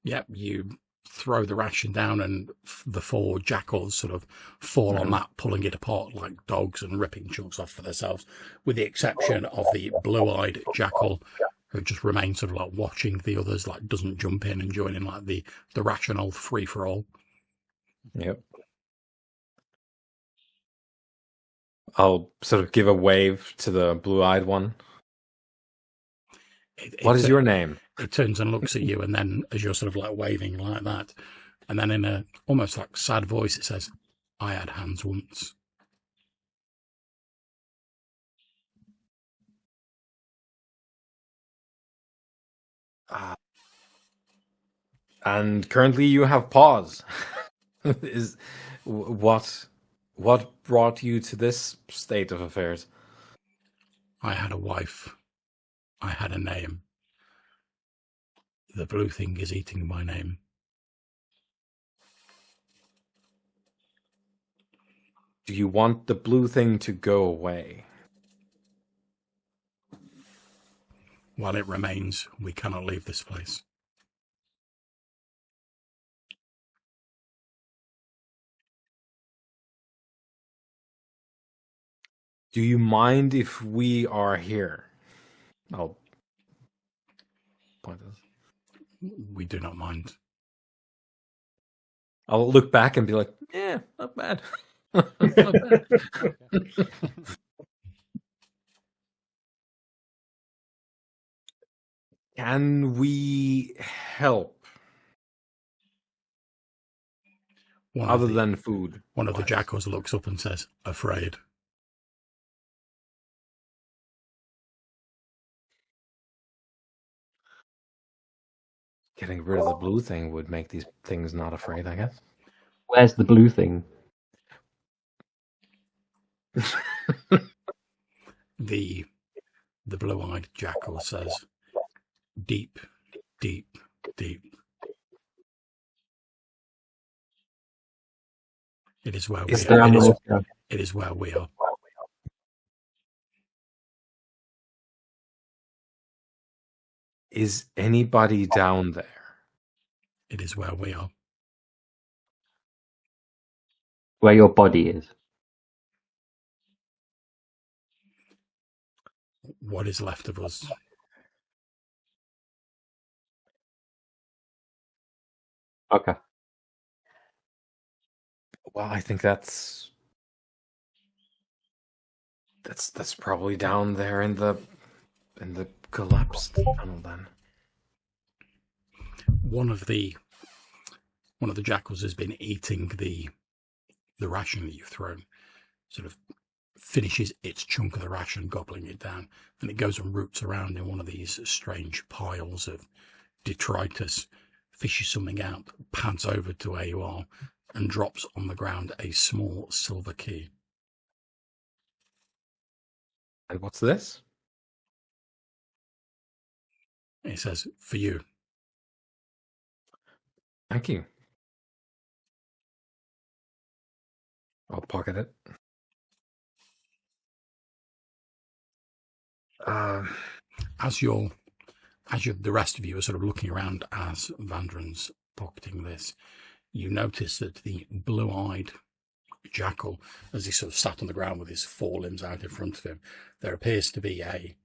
Yep, you throw the ration down, and the 4 jackals sort of fall on that, pulling it apart like dogs and ripping chunks off for themselves, with the exception of the blue-eyed jackal, who just remains sort of like watching the others, like doesn't jump in and join in like the rational free-for-all. Yep. I'll sort of give a wave to the blue-eyed one. What is your name? It turns and looks at you, and then as you're sort of like waving like that, and then in a almost like sad voice, it says, "I had hands once." And currently you have paws. Is what brought you to this state of affairs? I had a wife. I had a name. The blue thing is eating my name. Do you want the blue thing to go away? While it remains, we cannot leave this place. Do you mind if we are here? I'll point this. We do not mind. I'll look back and be like, "Yeah, not bad." Not bad. Can we help other than food? One of the jackals looks up and says, "Afraid." Getting rid of the blue thing would make these things not afraid, I guess. Where's the blue thing? The blue-eyed jackal says, deep, deep, deep. It is where we Is are. there It is where we are. Is anybody down there? It is where we are. Where your body is. What is left of us? Okay. Well, I think that's probably down there in the collapsed tunnel then. One of the jackals has been eating the ration that you've thrown. Sort of finishes its chunk of the ration, gobbling it down, and it goes and roots around in one of these strange piles of detritus, fishes something out, pans over to where you are, and drops on the ground a small silver key. And what's this? It says, "For you." Thank you. I'll pocket it. As the rest of you are sort of looking around as Vandran's pocketing this, you notice that the blue-eyed jackal, as he sort of sat on the ground with his forelimbs out in front of him, there appears to be a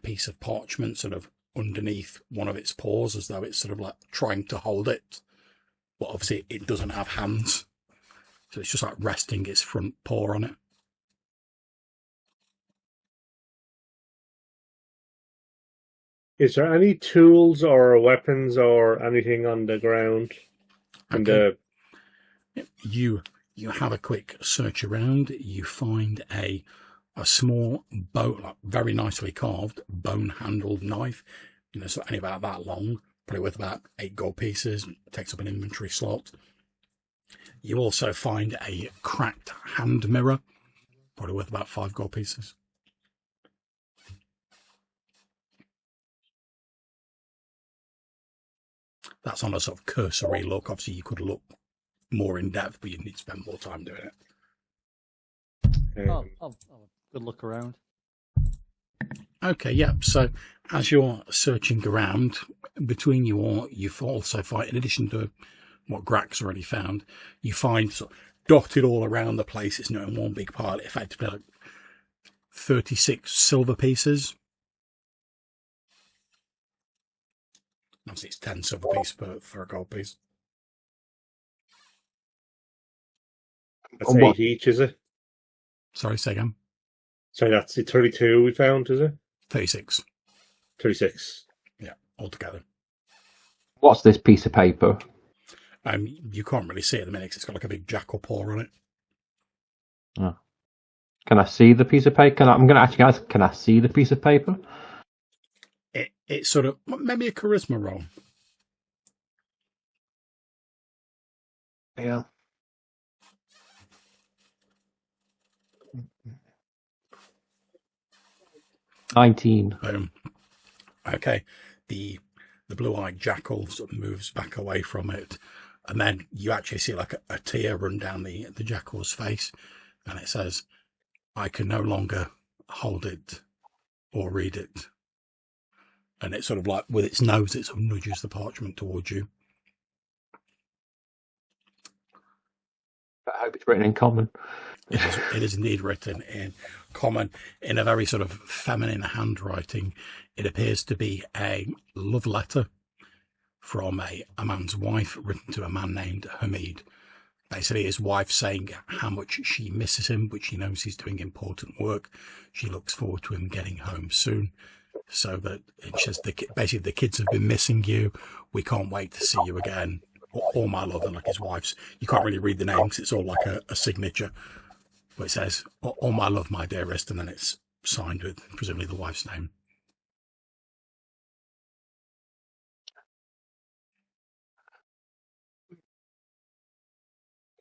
piece of parchment sort of underneath one of its paws, as though it's sort of like trying to hold it, but obviously it doesn't have hands, so it's just like resting its front paw on it. Is there any tools or weapons or anything on the ground? Okay. You have a quick search around. You find a small bone, like very nicely carved, bone-handled knife. It's only about that long, probably worth about 8 gold pieces. Takes up an inventory slot. You also find a cracked hand mirror, probably worth about 5 gold pieces. That's on a sort of cursory look. Obviously, you could look more in depth, but you need to spend more time doing it. I'll have a good look around. Okay, yeah. So as you're searching around, between you all, you've also find, in addition to what Grack's already found, you find sort of dotted all around the place, it's not in one big pile, effectively like 36 silver pieces. Obviously, it's 10 silver pieces for a gold piece. That's 8 each, is it? Sorry, say again. So that's the 32 we found, is it? 36. 36. Yeah, altogether. What's this piece of paper? You can't really see it at the minute because it's got like a big jackal paw on it. Oh. Can I see the piece of paper? I'm going to ask you guys, can I see the piece of paper? It's sort of maybe a charisma roll. Yeah. $19. Boom. Okay. The blue-eyed jackal sort of moves back away from it, and then you actually see like a tear run down the jackal's face, and it says, "I can no longer hold it or read it." And it's sort of like with its nose, it sort of nudges the parchment towards you. I hope it's written in common. It is indeed written in common, in a very sort of feminine handwriting. It appears to be a love letter from a man's wife written to a man named Hamid. Basically, his wife saying how much she misses him, but she knows he's doing important work. She looks forward to him getting home soon. So that it's just basically the kids have been missing you. We can't wait to see you again. All my love, and like his wife's. You can't really read the names. It's all like a signature. But it says, "All my love, my dearest," and then it's signed with presumably the wife's name.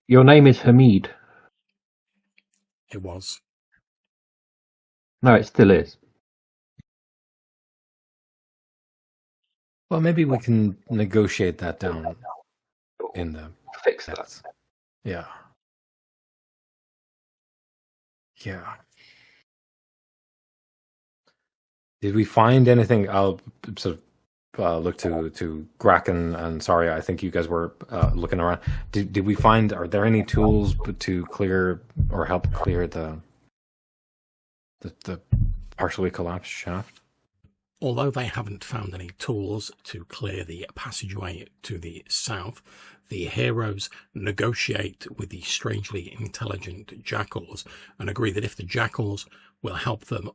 Your name is Hamid. It was. No, it still is. Well, maybe we can negotiate that down in the Fix that. Yeah. Yeah. Did we find anything? I'll sort of look to Grack and sorry, I think you guys were looking around. Did we find? Are there any tools to clear or help clear the partially collapsed shaft? Although they haven't found any tools to clear the passageway to the south, the heroes negotiate with the strangely intelligent jackals and agree that if the jackals will help them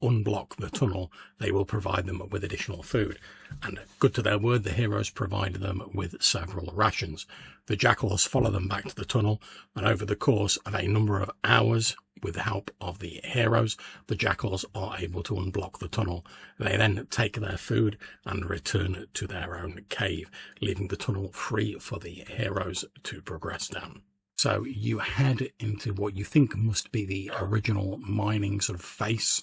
unblock the tunnel, they will provide them with additional food. And good to their word, the heroes provide them with several rations. The jackals follow them back to the tunnel, and over the course of a number of hours, with the help of the heroes, the jackals are able to unblock the tunnel. They then take their food and return to their own cave, leaving the tunnel free for the heroes to progress down. So you head into what you think must be the original mining sort of face.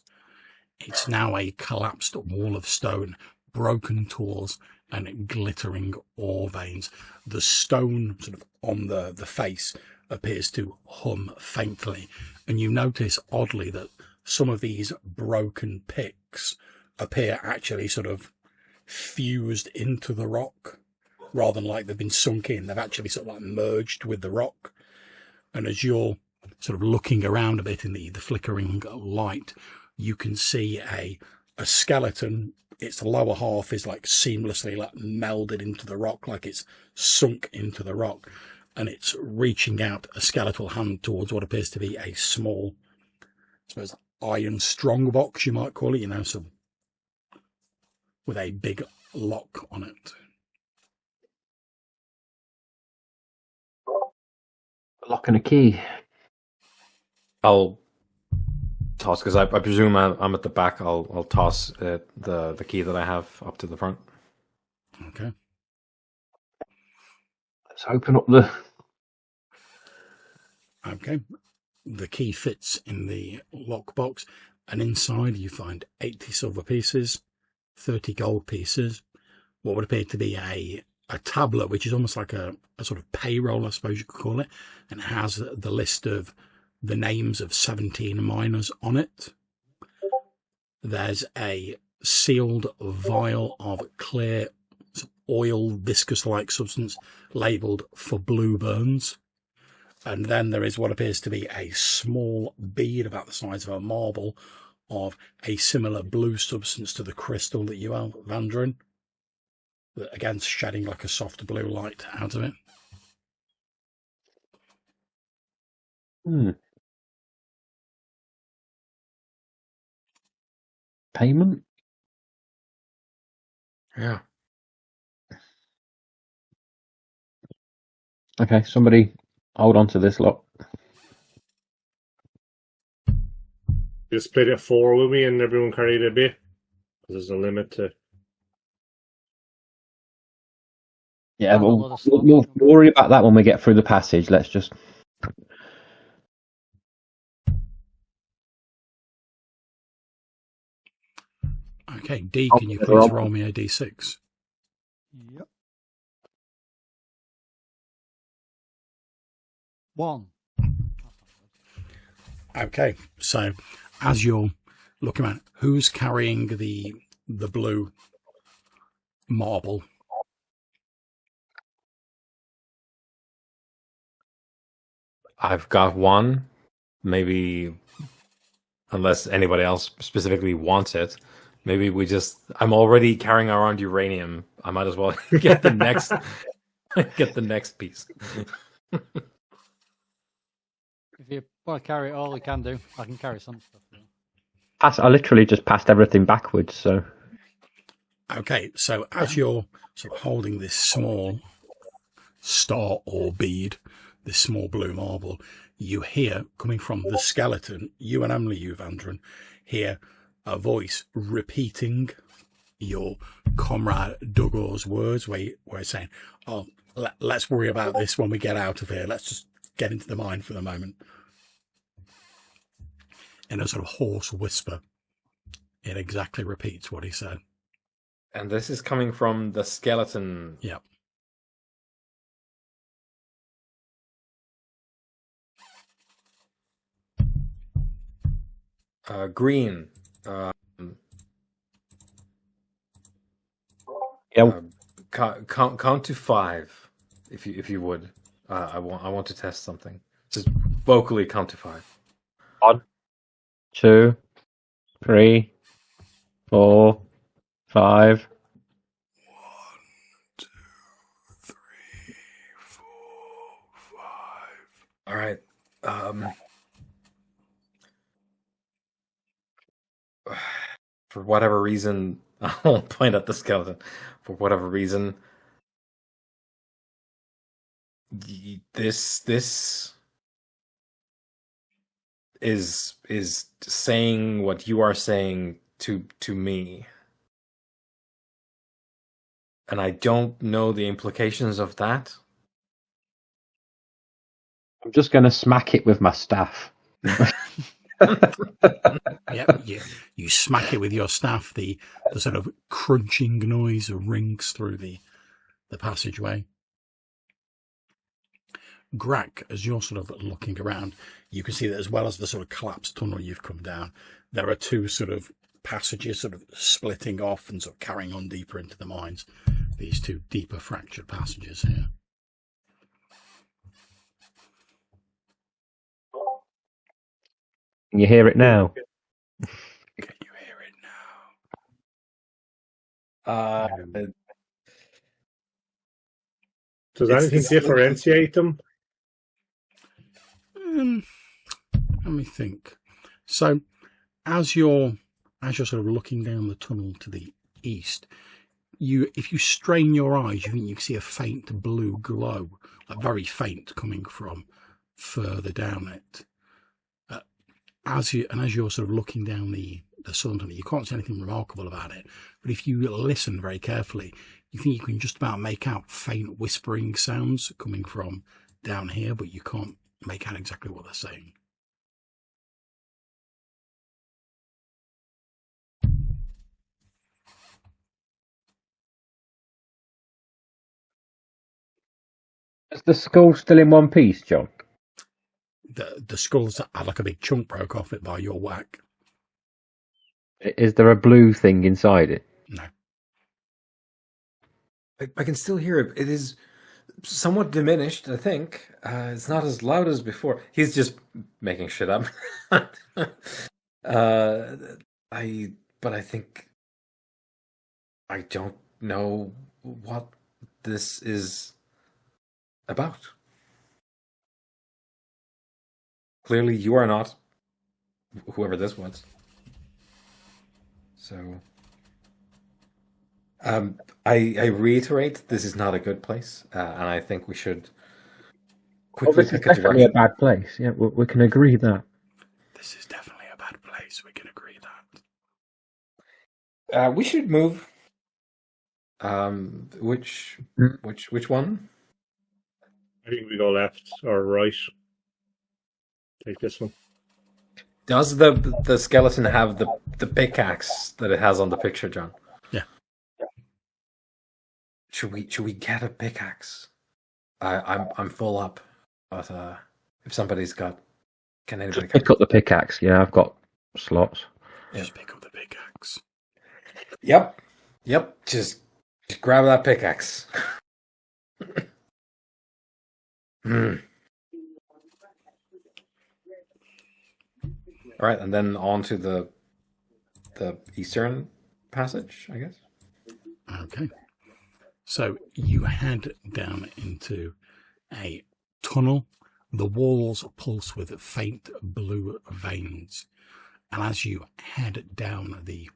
It's now a collapsed wall of stone, broken tools, and glittering ore veins. The stone sort of on the face appears to hum faintly, and you notice oddly that some of these broken picks appear actually sort of fused into the rock, rather than like they've been sunk in. They've actually sort of like merged with the rock. And as you're sort of looking around a bit in the flickering light, you can see a skeleton. Its lower half is like seamlessly like melded into the rock, like it's sunk into the rock, and it's reaching out a skeletal hand towards what appears to be a small, I suppose, iron strong box, you might call it, you know, so with a big lock on it. A lock and a key. I'll toss, because I presume I'm at the back. I'll toss the key that I have up to the front. Okay. Let's open up the... Okay. The key fits in the lockbox, and inside you find 80 silver pieces, 30 gold pieces, what would appear to be a tablet, which is almost like a sort of payroll, I suppose you could call it, and it has the list of the names of 17 miners on it. There's a sealed vial of clear oil, viscous-like substance labelled for blue burns. And then there is what appears to be a small bead about the size of a marble of a similar blue substance to the crystal that you have, Vandrin. Again, shedding like a soft blue light out of it. Payment? Yeah. Okay, somebody hold on to this lot. You split it 4 with me and everyone carried a bit. There's a limit to... Yeah, we'll worry about that when we get through the passage. Let's just... Okay, D, can you please roll me a D6? Yep. 1. Okay, so as you're looking at who's carrying the blue marble, I've got one. Maybe, unless anybody else specifically wants it, maybe we just... I'm already carrying around uranium. I might as well get the next piece. If you want to carry it all, you can do. I can carry some stuff. I literally just passed everything backwards, so... Okay, so as you're sort of holding this small star or bead, this small blue marble, you hear, coming from the skeleton, you and only you, Vandrin, hear a voice repeating your comrade Dugor's words, where he's saying, oh, let's worry about this when we get out of here. Let's just get into the mine for the moment. In a sort of hoarse whisper, it exactly repeats what he said. And this is coming from the skeleton. Yeah. Yeah. Green. Count to 5, if you would. I want to test something. Just vocally count to 5. 1, 2, 3, 4, 5. 1, 2, 3, 4, 5. All right. For whatever reason, I won't point at the skeleton. For whatever reason, this is saying what you are saying to me, and I don't know the implications of that. I'm just going to smack it with my staff. Yep, you smack it with your staff. The sort of crunching noise rings through the passageway. Grack, as you're sort of looking around, you can see that as well as the sort of collapsed tunnel you've come down, there are two sort of passages sort of splitting off and sort of carrying on deeper into the mines. These two deeper fractured passages here. Can you hear it now? Can you hear it now? Does anything differentiate them? Let me think. So, as you're sort of looking down the tunnel to the east, if you strain your eyes, you think you can see a faint blue glow, like very faint, coming from further down it. As you're sort of looking down the southern tunnel, you can't see anything remarkable about it. But if you listen very carefully, you think you can just about make out faint whispering sounds coming from down here, but you can't make out exactly what they're saying. Is the skull still in one piece, John? The skulls had like a big chunk broke off it by your whack. Is there a blue thing inside it? No. I can still hear it. It is somewhat diminished, I think. It's not as loud as before. He's just making shit up. But I think I don't know what this is about. Clearly, you are not, whoever this was. So, I reiterate, this is not a good place, and I think we should quickly This is pick a definitely a direction. bad place. Yeah, we can agree that. This is definitely a bad place. We can agree that. We should move. Which one? I think we go left or right. Take this one. Does the skeleton have the pickaxe that it has on the picture, John? Yeah. Should we get a pickaxe? I'm full up, but if somebody's got, can anybody Just pick up the pickaxe. Yeah, I've got slots. Yeah. Just pick up the pickaxe. Yep. Just grab that pickaxe. All right, and then on to the eastern passage, I guess. Okay. So you head down into a tunnel. The walls pulse with faint blue veins. And as you head down the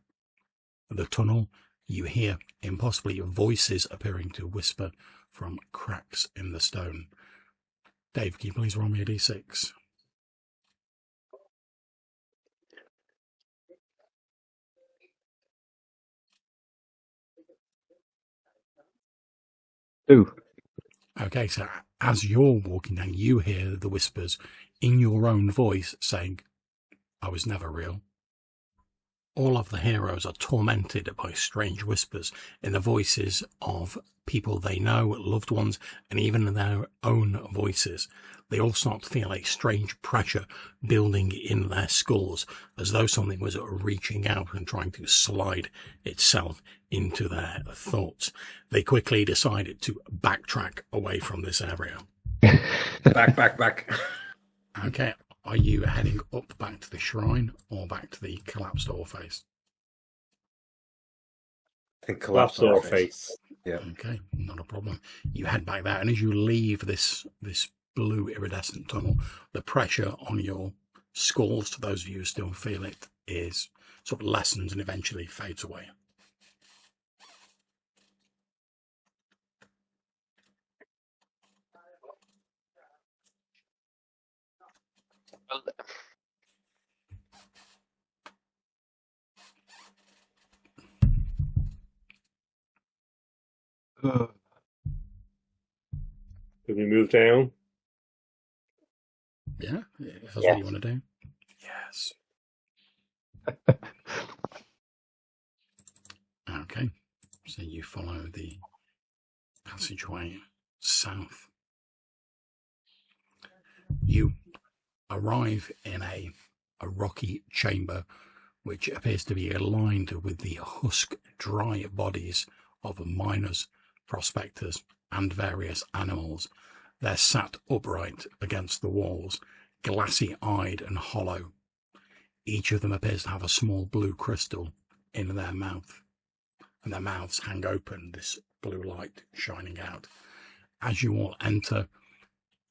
tunnel, you hear impossibly voices appearing to whisper from cracks in the stone. Dave, can you please roll me a d6? Ooh. Okay, so as you're walking down, you hear the whispers in your own voice saying, "I was never real." all of the heroes are tormented by strange whispers in the voices of people they know, loved ones, and even in their own voices. They all start to feel a strange pressure building in their skulls, as though something was reaching out and trying to slide itself into their thoughts. They quickly decided to backtrack away from this area. Back. Okay, are you heading up back to the shrine or back to the collapsed ore face? I think Collapse collapse our face. Yeah. Okay, not a problem. You head back there, and as you leave this blue iridescent tunnel, the pressure on your skulls, to those of you who still feel it, is sort of lessens and eventually fades away. Did we move down? Yeah, if that's Yeah. what you want to do. Yes. Okay, so you follow the passageway south. You arrive in a rocky chamber which appears to be aligned with the husk dry bodies of miners, prospectors, and various animals. They're sat upright against the walls, glassy-eyed and hollow. Each of them appears to have a small blue crystal in their mouth, and their mouths hang open, this blue light shining out. As you all enter,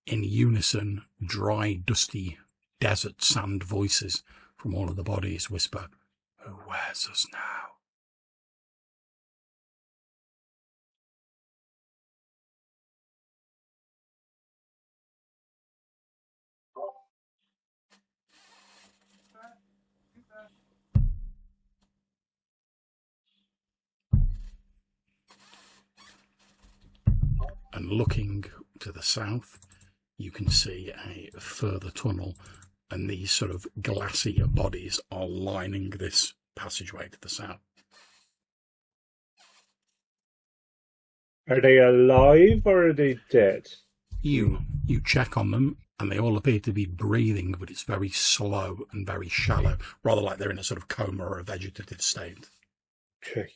in unison, dry, dusty, desert sand voices from all of the bodies whisper, "Who wears us now?" And looking to the south, you can see a further tunnel, and these sort of glassy bodies are lining this passageway to the south. Are they alive or are they dead? You check on them, and they all appear to be breathing, but it's very slow and very shallow, rather like they're in a sort of coma or a vegetative state. Okay.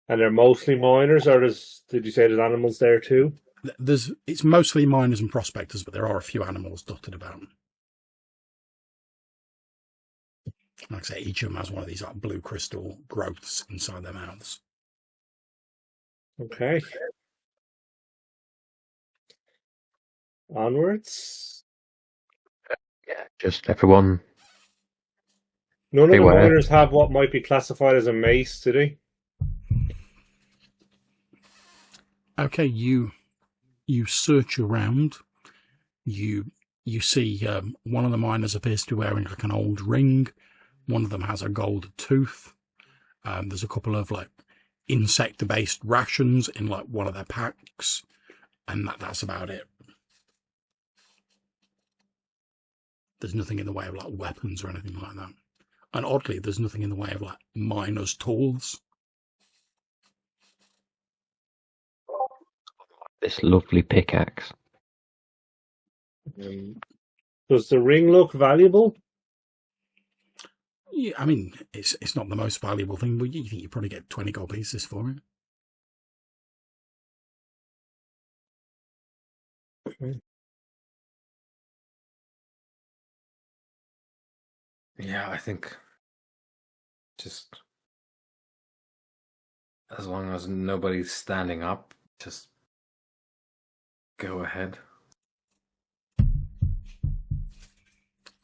And they're mostly miners, or did you say there's animals there too? It's mostly miners and prospectors, but there are a few animals dotted about. Like I say, each of them has one of these like blue crystal growths inside their mouths. Okay. Onwards. Yeah, just everyone. None of the Beware. miners have what might be classified as a mace, do they? Okay, you search around. You see one of the miners appears to be wearing like an old ring. One of them has a gold tooth. There's a couple of like insect-based rations in like one of their packs, and that's about it. There's nothing in the way of like weapons or anything like that. And oddly, there's nothing in the way of like miners' tools. This lovely pickaxe. Does the ring look valuable? Yeah, I mean, it's not the most valuable thing, but you think you probably get 20 gold pieces for it. Okay. Yeah, I think just as long as nobody's standing up, just go ahead.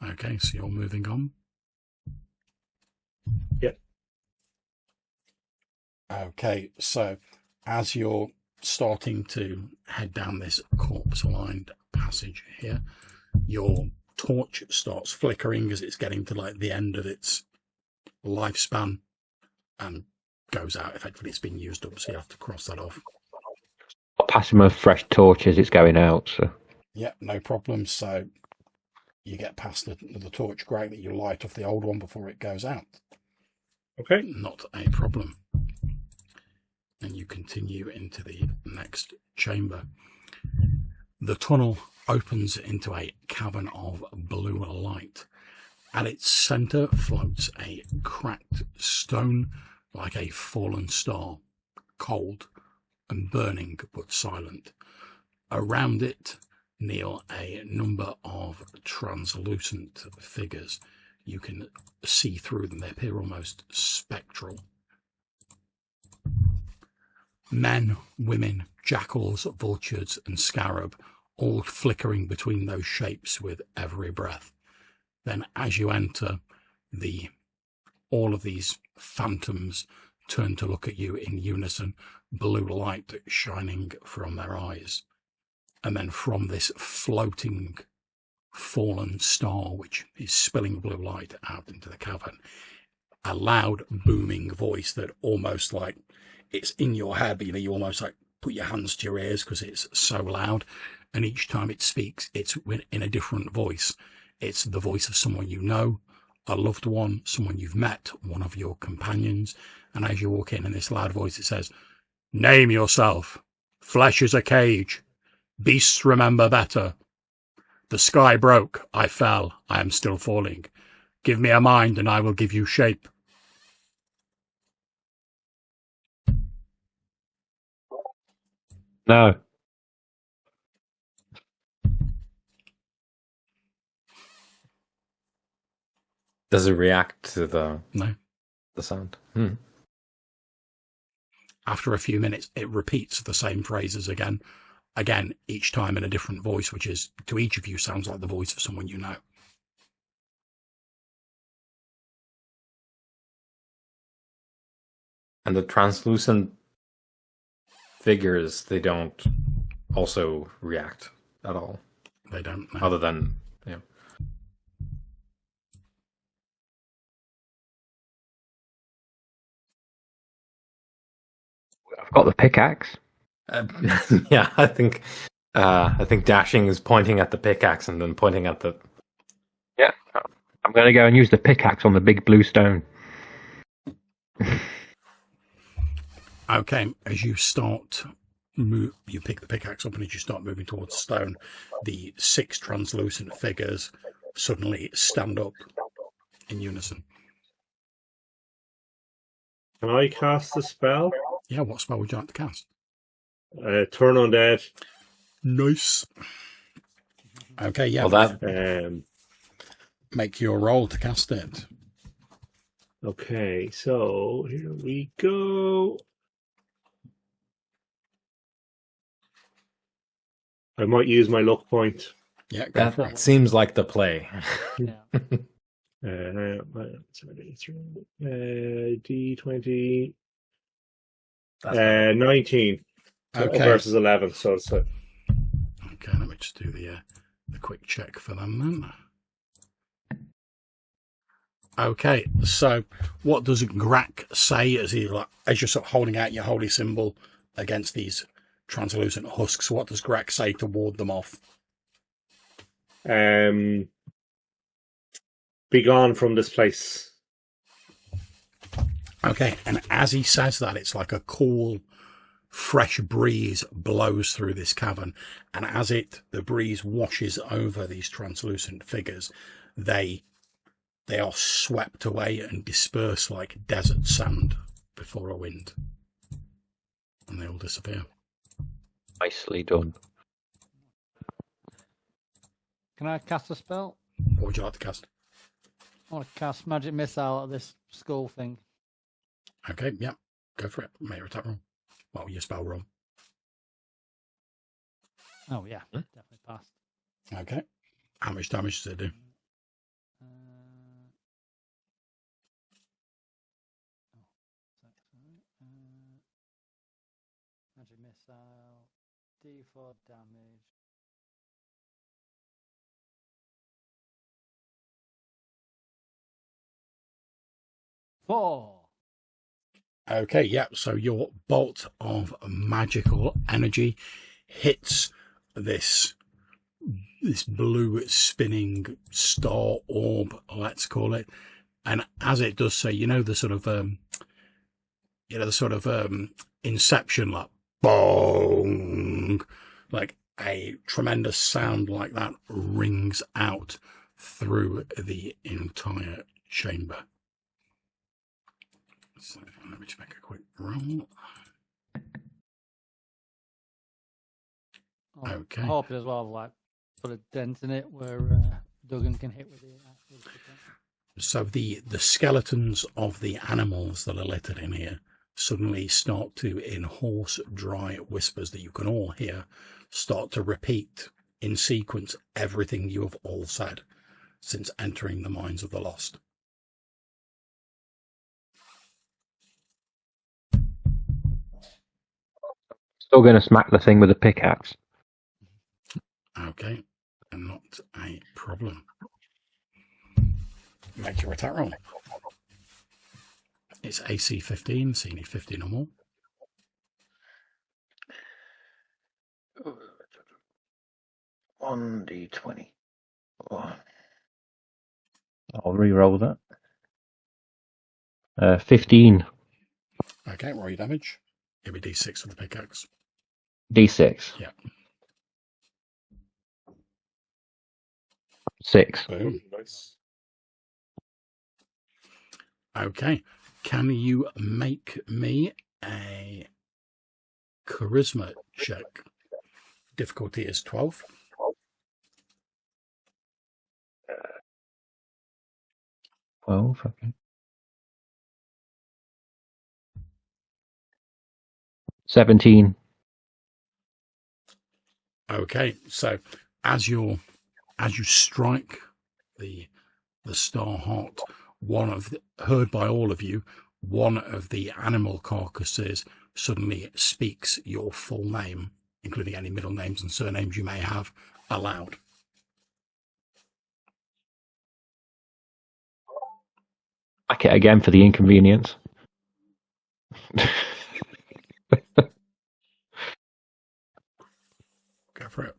Okay, so you're moving on. Yep. Okay, so as you're starting to head down this corpse-lined passage here, your torch starts flickering as it's getting to like the end of its lifespan and goes out. Effectively, it's been used up, so you have to cross that off. I'll pass him a fresh torch as it's going out. So Yeah, no problem. So you get past the torch, Greg, that you light off the old one before it goes out. Okay. Not a problem. And you continue into the next chamber. The tunnel opens into a cavern of blue light. At its centre floats a cracked stone like a fallen star, cold and burning but silent. Around it kneel a number of translucent figures. You can see through them. They appear almost spectral. Men, women, jackals, vultures and scarab, all flickering between those shapes with every breath. Then as you enter, all of these phantoms turn to look at you in unison, blue light shining from their eyes. And then from this floating fallen star, which is spilling blue light out into the cavern, a loud booming voice that almost like it's in your head, but you almost like put your hands to your ears because it's so loud. And each time it speaks, it's in a different voice. It's the voice of someone you know, a loved one, someone you've met, one of your companions. And as you walk in this loud voice, it says, "Name yourself. Flesh is a cage. Beasts remember better. The sky broke. I fell. I am still falling. Give me a mind and I will give you shape." No. Does it react to the sound? After a few minutes, it repeats the same phrases again, each time in a different voice, which is, to each of you, sounds like the voice of someone you know. And the translucent figures, they don't also react at all. They don't know. Other than, yeah. I've got the pickaxe. Yeah, I think Dashing is pointing at the pickaxe and then pointing at the... Yeah. I'm going to go and use the pickaxe on the big blue stone. Okay, as you start you pick the pickaxe up, and as you start moving towards the stone, the 6 translucent figures suddenly stand up in unison. Can I cast a spell? Yeah, what spell would you like to cast? Turn Undead. Nice. Okay, yeah. Well, that... Make your roll to cast it. Okay, so here we go. I might use my luck point. Yeah, go for That it. seems like the play. Yeah. D20. 19 Okay. versus 11. So it's Okay, let me just do the quick check for them then. Okay, so what does Grack say as you're sort of holding out your holy symbol against these translucent husks? What does Grack say to ward them off? be gone from this place. Okay, and as he says that, it's like a cool, fresh breeze blows through this cavern, and as the breeze washes over these translucent figures, they are swept away and disperse like desert sand before a wind, and they all disappear. Nicely done. Can I cast a spell? What would you like to cast? I want to cast magic missile at this skull thing. Okay, yeah, go for it. Make your attack roll. Well, your spell roll. Oh yeah, definitely passed. Okay. How much damage does it do? Magic missile, D4 damage. Four. Okay, yeah, so your bolt of magical energy hits this this blue spinning star orb, let's call it. And as it does so, the sort of Inception, like bong, like a tremendous sound like that rings out through the entire chamber. So let me just make a quick roll. Okay. I hope as well, like, put a dent in it where Duggan can hit with it. So the skeletons of the animals that are littered in here suddenly start to, in hoarse, dry whispers that you can all hear, start to repeat in sequence everything you have all said since entering the Mines of the Lost. Still going to smack the thing with a pickaxe. Okay, not a problem. Make your attack roll. It's AC 15, so you need 15 or more. One D20. Oh. I'll re-roll that. 15. Okay, roll your damage. It'll be D6 with the pickaxe. D6. Yeah. 6. Boom. Nice. Okay. Can you make me a charisma check? Difficulty is 12. 12, okay. 17. Okay, so as you strike the star heart, heard by all of you, one of the animal carcasses suddenly speaks your full name, including any middle names and surnames you may have, aloud. Back it again for the inconvenience. Go for it.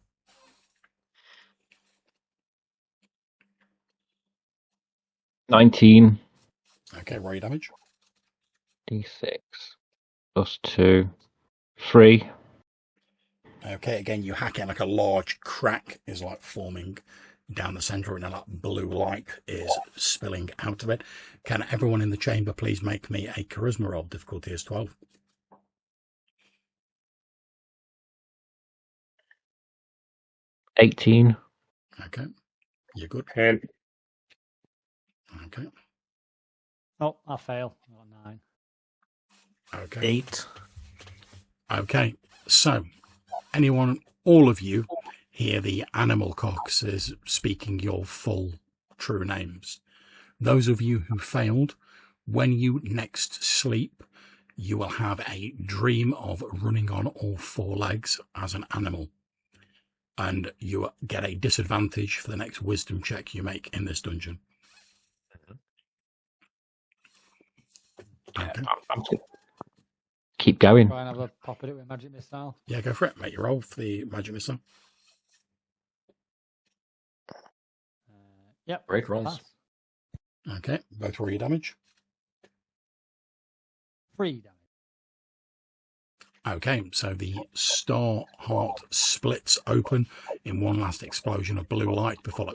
$19. Okay, roll your damage. D6. Plus 2. 3. Okay, again, you hack it like a large crack is like forming down the center and a like blue light is spilling out of it. Can everyone in the chamber please make me a charisma roll? Difficulty is 12. 18. Okay, you're good. 10. Okay, Oh, I fail. I got 9. okay. 8. Okay, so all of you hear the animal carcasses speaking your full true names. Those of you who failed, when you next sleep, you will have a dream of running on all 4 legs as an animal. And you get a disadvantage for the next wisdom check you make in this dungeon. Okay. I'm keep going. Try and have a pop at it with magic missile. Yeah, go for it. Make your roll for the magic missile. Yep. Great rolls. Pass. Okay, both roll your damage. 3 damage. Okay, so the star heart splits open in one last explosion of blue light before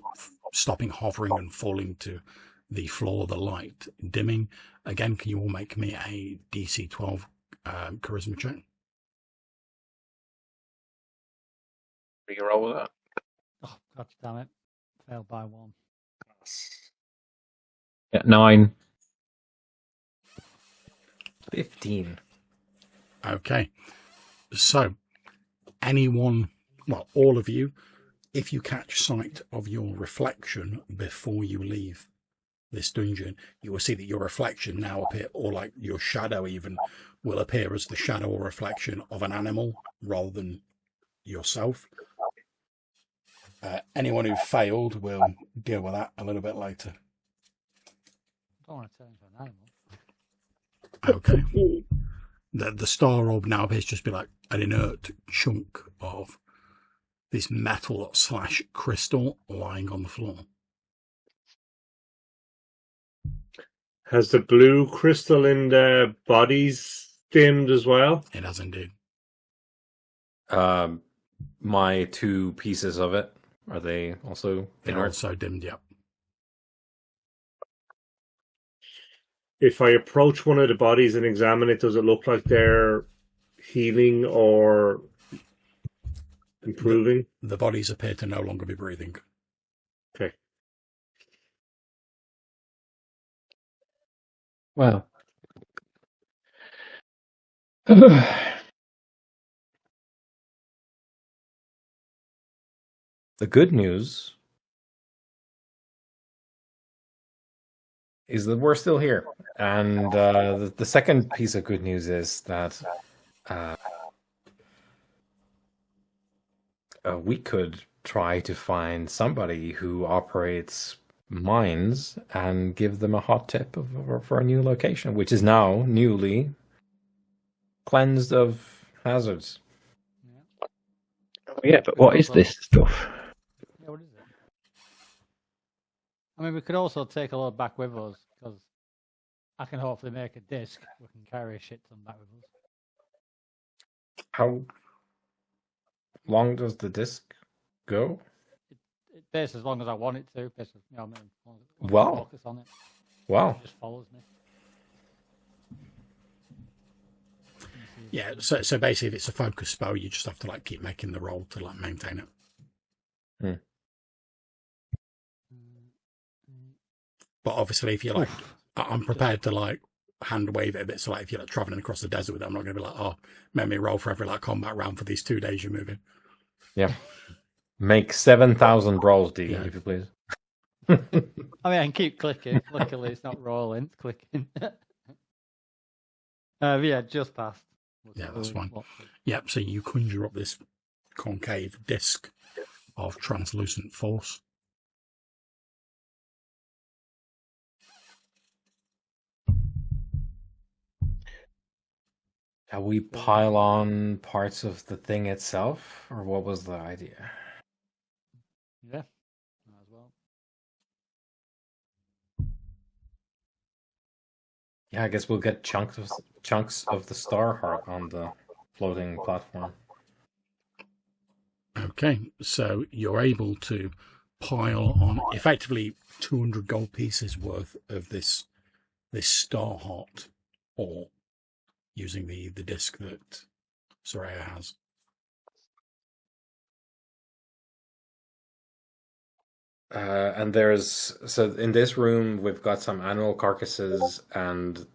stopping hovering and falling to the floor, the light dimming. Again, can you all make me a DC 12 charisma check? Re-roll that. Oh, God damn it. Failed by 1. Yeah, 9. 15. Okay, so all of you, if you catch sight of your reflection before you leave this dungeon, you will see that your reflection now appear, or like your shadow even, will appear as the shadow or reflection of an animal rather than yourself. Anyone who failed will deal with that a little bit later. I don't want to turn into an animal. Okay. The star orb now appears to just be like an inert chunk of this metal / crystal lying on the floor. Has the blue crystal in the bodies dimmed as well? It has indeed. My 2 pieces of it, are they also They're inert? also dimmed, yep. If I approach one of the bodies and examine it, does it look like they're healing or improving? The bodies appear to no longer be breathing. Okay. Well. The good news is that we're still here. And the second piece of good news is that we could try to find somebody who operates mines and give them a hot tip for a new location, which is now newly cleansed of hazards. Yeah, but what is this stuff? Yeah, what is it? I mean, we could also take a lot back with us, because I can hopefully make a disc. We can carry a shit ton back with us. How long does the disc go? It takes as long as I want it to. Basically, you know what I mean? As long as I Wow. focus on it. Wow. It just follows me. Yeah, so basically if it's a focus spell, you just have to like keep making the roll to like maintain it. But obviously if you're like, I'm prepared to like hand wave it a bit, so like if you're like traveling across the desert with it, I'm not going to be like, oh, make me roll for every like combat round for these 2 days you're moving. Yeah. Make 7,000 rolls, D, Yeah. if you please. I mean, I can keep clicking. Luckily, it's not rolling, it's clicking. Yeah, just passed. Yeah, that's fine. Yep, so you conjure up this concave disc of translucent force. Shall we pile on parts of the thing itself, or what was the idea? Yeah, might as well. Yeah, I guess we'll get chunks of the star heart on the floating platform. Okay, so you're able to pile on effectively 200 gold pieces worth of this star heart ore using the disc that Soraya has. And so in this room we've got some animal carcasses and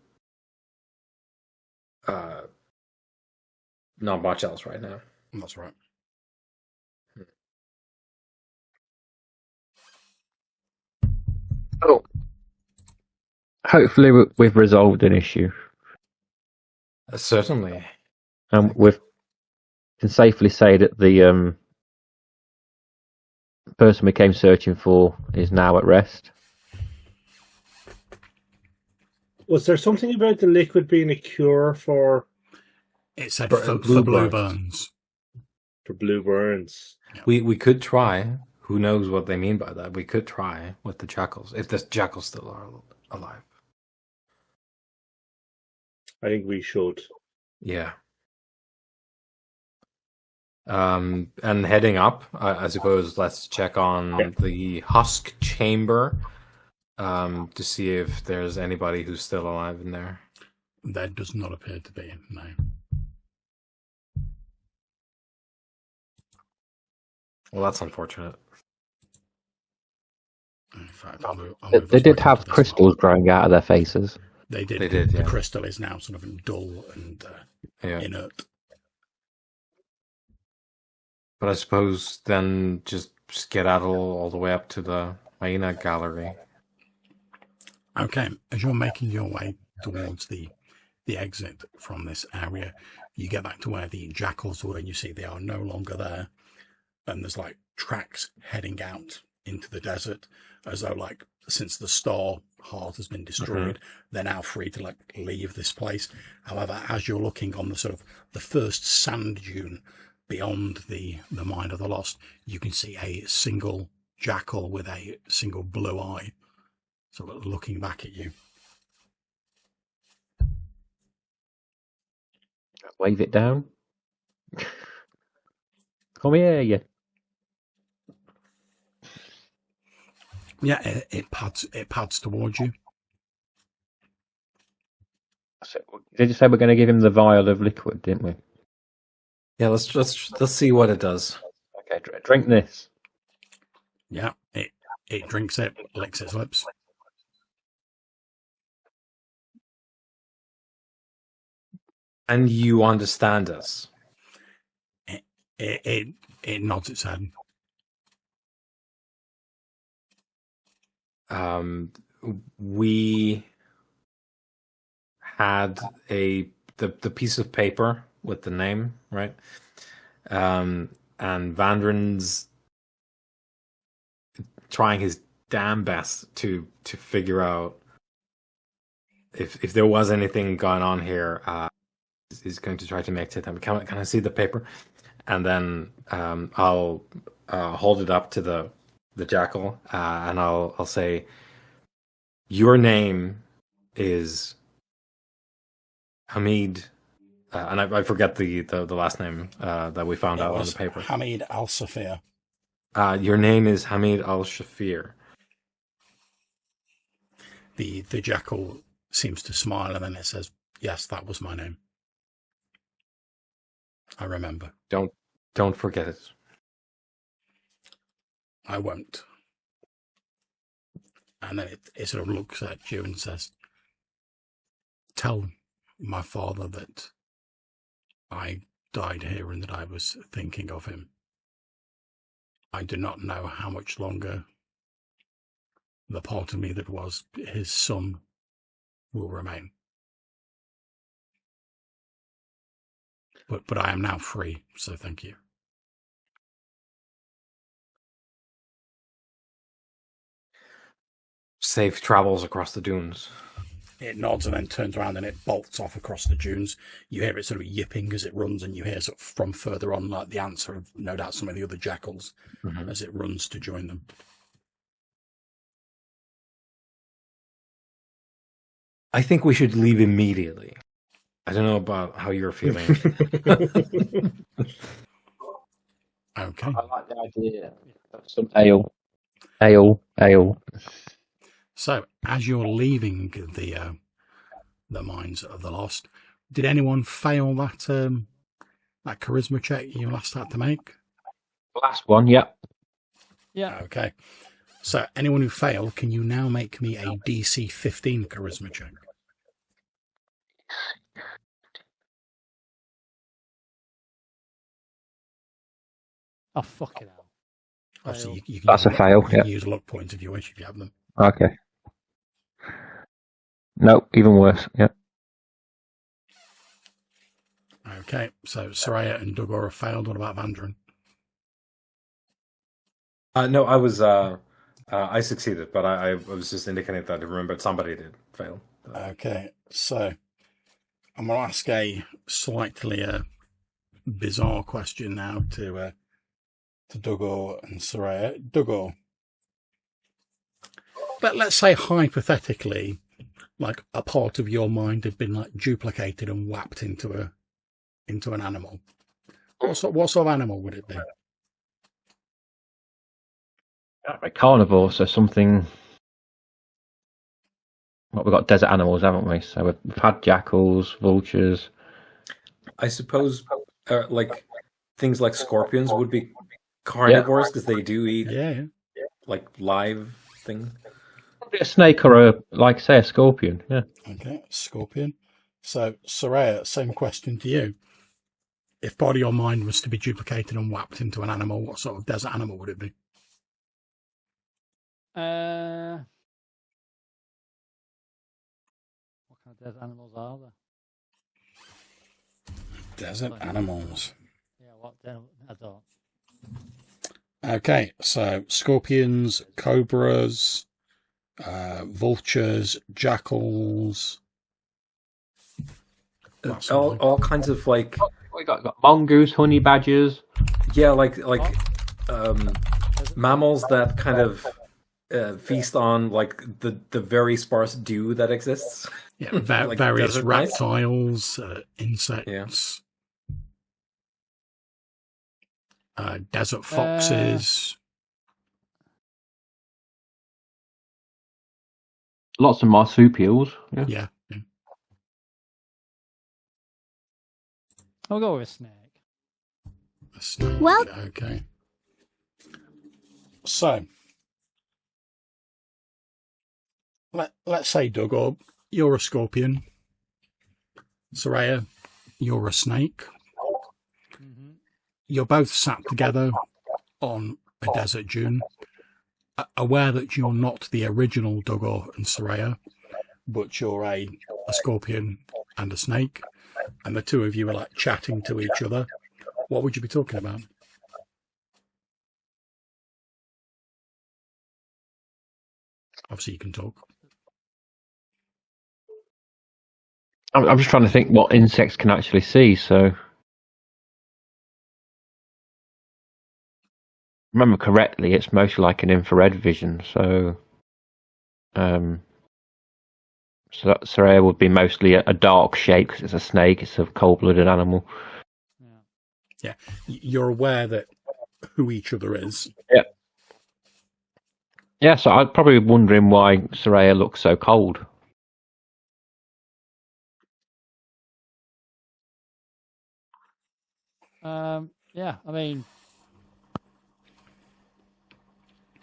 not much else right now. That's right. Oh. Hopefully we've resolved an issue. Certainly. And we can safely say that the person we came searching for is now at rest. Was there something about the liquid being a cure for It said For for blue burns. burns. blue burns? We could try. Who knows what they mean by that? We could try with the jackals, if the jackals still are alive. I think we should. Yeah. And heading up, I suppose let's check on the husk chamber to see if there's anybody who's still alive in there. There does not appear to be, no. Well, that's unfortunate. In fact, I'll move They us did back have into this crystals one. growing out of their faces. They did. They did, The yeah. crystal is now sort of dull and Yeah. inert. But I suppose then just skedaddle all the way up to the hyena gallery. Okay, as you're making your way towards the exit from this area, you get back to where the jackals were and you see they are no longer there. And there's like tracks heading out into the desert as though like since the star heart has been destroyed, they're now free to like leave this place. However, as you're looking on the sort of the first sand dune beyond the Mind of the Lost, you can see a single jackal with a single blue eye, sort of looking back at you. Wave it down. Come here, you. Yeah, it pads towards you. Did you say we're going to give him the vial of liquid, didn't we? Yeah, let's see what it does. Okay, drink this. Yeah, it drinks it, licks its lips. And you understand us. It nods its head. We had the piece of paper with the name, right? And Vandrin's trying his damn best to figure out if there was anything going on here. He's going to try to make it. Can I see the paper? And then I'll hold it up to the jackal, and I'll say, your name is Hamid, and I forget the last name that we found out on the paper. Hamid al-Safir. Your name is Hamid al-Shafir. The jackal seems to smile, and then it says, yes, that was my name. I remember. Don't forget it. I won't. And then it sort of looks at you and says, tell my father that I died here and that I was thinking of him. I do not know how much longer the part of me that was his son will remain. But I am now free, so thank you. Safe travels across the dunes. It nods and then turns around and it bolts off across the dunes. You hear it sort of yipping as it runs, and you hear sort of from further on, like the answer of no doubt some of the other jackals as it runs to join them. I think we should leave immediately. I don't know about how you're feeling. Okay. I like the idea of some ale. So, as you're leaving the Mines of the Lost, did anyone fail that charisma check you last had to make? Last one, yep. Yeah. Okay. So, anyone who failed, can you now make me a DC 15 charisma check? Oh, fucking hell. Obviously, you can That's a fail, you can use luck points if you wish, if you have them. Okay. No, even worse, yep. Okay, so Soraya and Dugor have failed. What about Vandrin? No, I was I succeeded, but I was just indicating that I remembered somebody did fail. Okay, so I'm going to ask a slightly bizarre question now to Dugor and Soraya. Dugor, let's say hypothetically, like a part of your mind had been like duplicated and whapped into an animal. What sort of animal would it be? A carnivore, so something. Well, we've got desert animals, haven't we? So we've had jackals, vultures. I suppose like things like scorpions would be carnivores because they do eat like live thing. Probably a snake or a scorpion. Yeah. Okay, scorpion. So Soraya, same question to you. If part of your mind was to be duplicated and whapped into an animal, what sort of desert animal would it be? What kind of desert animals are there? Desert animals. Yeah, what? I don't. Okay, so scorpions, cobras, vultures, jackals. All kinds of like We got mongoose, honey badgers. Yeah, like mammals that kind of feast on like the very sparse dew that exists. Yeah, Like various desert mice? reptiles, insects, desert foxes. Lots of marsupials. Yeah. Yeah. I'll go with snake. A snake. Well- Okay. So, let's say, Doug, you're a scorpion. Soraya, you're a snake. Mm-hmm. You're both sat together on a desert dune, aware that you're not the original Dugor and Soraya, but you're a scorpion and a snake, and the two of you are like chatting to each other. What would you be talking about? Obviously, you can talk. I'm just trying to think what insects can actually see. So, remember correctly, it's mostly like an infrared vision. So, so Soraya would be mostly a dark shape because it's a snake. It's a cold-blooded animal. Yeah. You're aware that who each other is. Yeah, so I'm probably wondering why Soraya looks so cold. Yeah, I mean,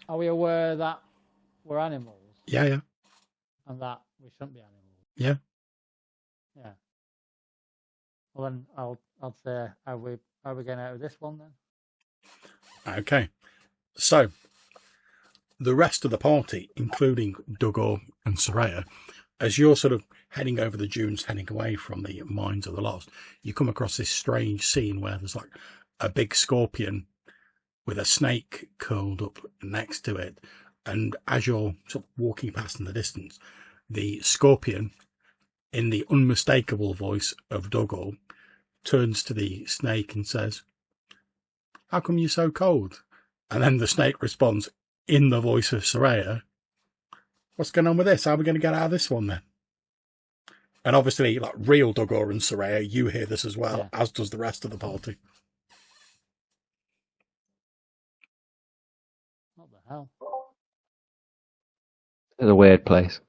are we aware that we're animals Yeah. and that we shouldn't be animals? Yeah. Yeah. Well, then I'll say, are we getting out of this one then? Okay. So, the rest of the party, including Dugor and Soraya, as you're sort of heading over the dunes, heading away from the Mines of the Lost, you come across this strange scene where there's like a big scorpion with a snake curled up next to it. And as you're sort of walking past in the distance, the scorpion, in the unmistakable voice of Dugor, turns to the snake and says, "How come you're so cold?" And then the snake responds in the voice of Soraya, "What's going on with this? How are we going to get out of this one then?" And obviously, like real Dugor and Soraya, you hear this as well, as does the rest of the party. What the hell? It's a weird place.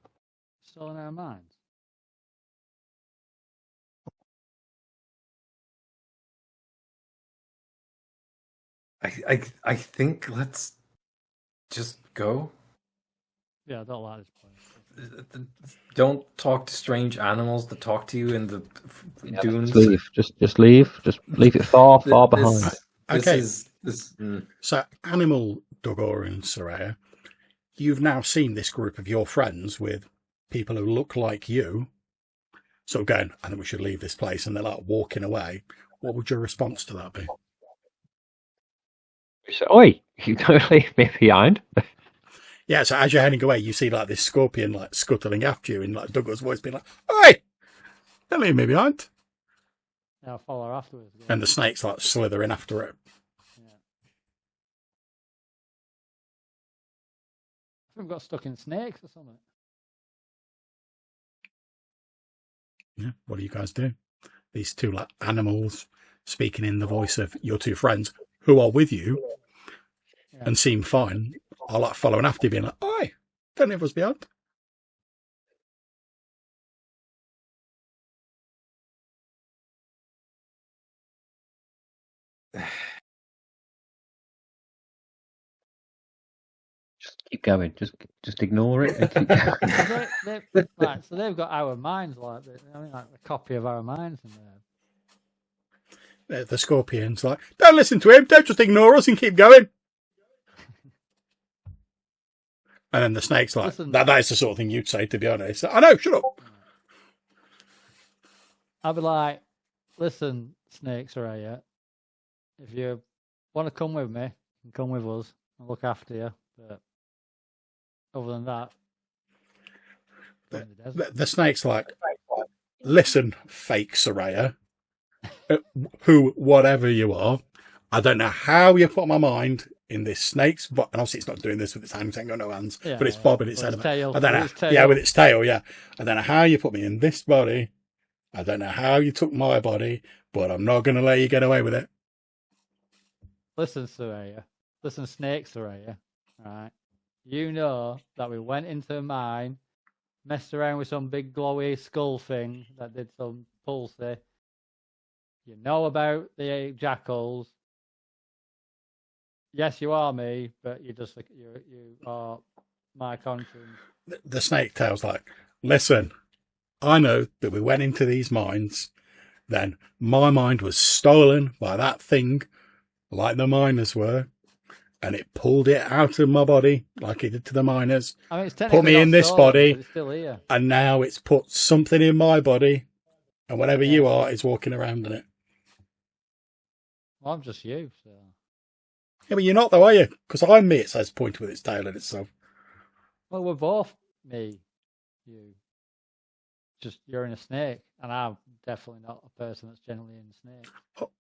Still in our minds. I think let's just go. Yeah, I don't like this place. Don't talk to strange animals that talk to you in the dunes. Just leave. Just leave. Just leave it far behind. Okay. This. So, Animal Dugor and Soraya, you've now seen this group of your friends with people who look like you. So going, I think we should leave this place, and they're like walking away. What would your response to that be? You say, "Oi, you don't leave me behind." Yeah, so as you're heading away, you see like this scorpion like scuttling after you, and like Douglas' voice being like, "Oi, don't leave me behind." Yeah, I'll follow her afterwards. Yeah. And the snake's like slithering after it. Yeah. I think we got stuck in snakes or something. Yeah, what do you guys do? These two like animals speaking in the voice of your two friends who are with you and seem fine are like following after you, being like, "Oi, don't leave us behind." Just keep going. Just ignore it. And keep going. Right, so they've got our minds like this. I mean, like a copy of our minds in there. The scorpion's like, "Don't listen to him. Don't just ignore us and keep going." And then the snake's like, Listen. that is the sort of thing you'd say, to be honest. "I know, shut up." I'll be like, "Listen, snakes are here. If you want to come with me, you can come with us and look after you. But other than that, go in the desert." The snake's like, "Listen, fake Soraya, who, whatever you are, I don't know how you put my mind in this snake's, but and obviously it's not doing this with its hands, it ain't got no hands, Yeah, but it's bobbing its head its about. tail, I don't know. with its tail. Yeah, with its tail, yeah. I don't know how you put me in this body. I don't know how you took my body, but I'm not going to let you get away with it. Listen, Soraya. Listen, Snake Soraya. Right. You know that we went into a mine, messed around with some big glowy skull thing that did some pulsey. You know about the jackals. Yes, you are me, but you are my conscience. The snake tail's like, listen, I know that we went into these mines, then my mind was stolen by that thing, like the miners were, and it pulled it out of my body, like it did to the miners, I mean, it's put technically me not in this stolen, body, but it's still here. and now it's put something in my body, and whatever Yeah. you are is walking around in it. Well, I'm just you, so. Yeah, but you're not though, are you? Because I'm me, it says, pointing with its tail at itself. Well, we're both me, you. Just you're in a snake, and I'm definitely not a person that's generally in a snake.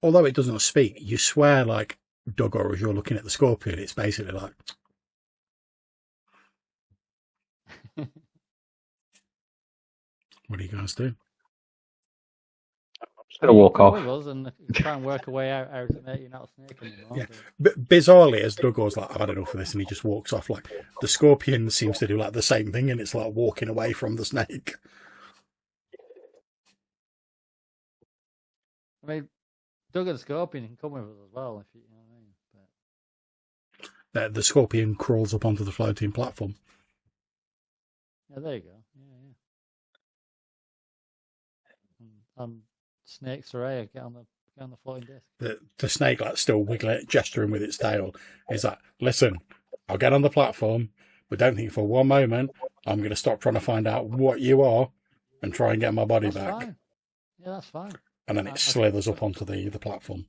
Although it doesn't speak, you swear like Duggar as you're looking at the scorpion. It's basically like, what do you guys do? Just gonna walk Come off. with us and try and work a way out how to make you not a snake anymore. Yeah. But bizarrely, as Duggar's like, I've had enough of this, and he just walks off. Like the scorpion seems to do like the same thing, and it's like walking away from the snake. I mean, Doug and Scorpion can come with us as well, if you know what I mean. But The scorpion crawls up onto the floating platform. yeah, there you go. Yeah. And Snake Soraya, get on the floating disc. The snake, like still wiggling, gesturing with its tail, is like, listen, I'll get on the platform, but don't think for one moment I'm going to stop trying to find out what you are and try and get my body That's back. fine. Yeah, that's fine. And then it slithers up onto the platform.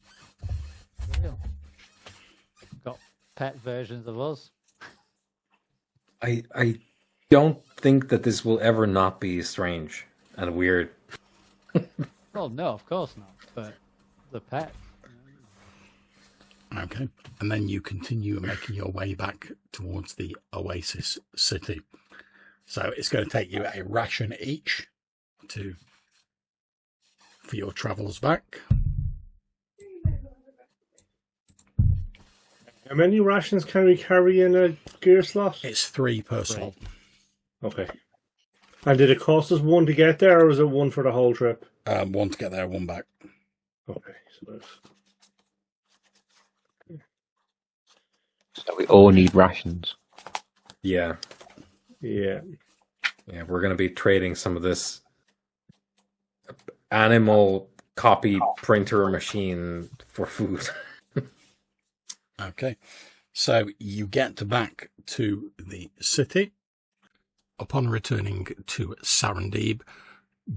Real. Got pet versions of us. I don't think that this will ever not be strange and weird. Well, no, of course not. But the pet. Okay. And then you continue making your way back towards the Oasis City. So it's going to take you a ration each for your travels back. How many rations can we carry in a gear slot? It's 3 per slot. Okay. And did it cost us 1 to get there, or was it 1 for the whole trip? 1 to get there, 1 back. Okay. So we all need rations. Yeah. Yeah. We're going to be trading some of this animal copy printer machine for food. Okay. So you get back to the city. Upon returning to Sarandib,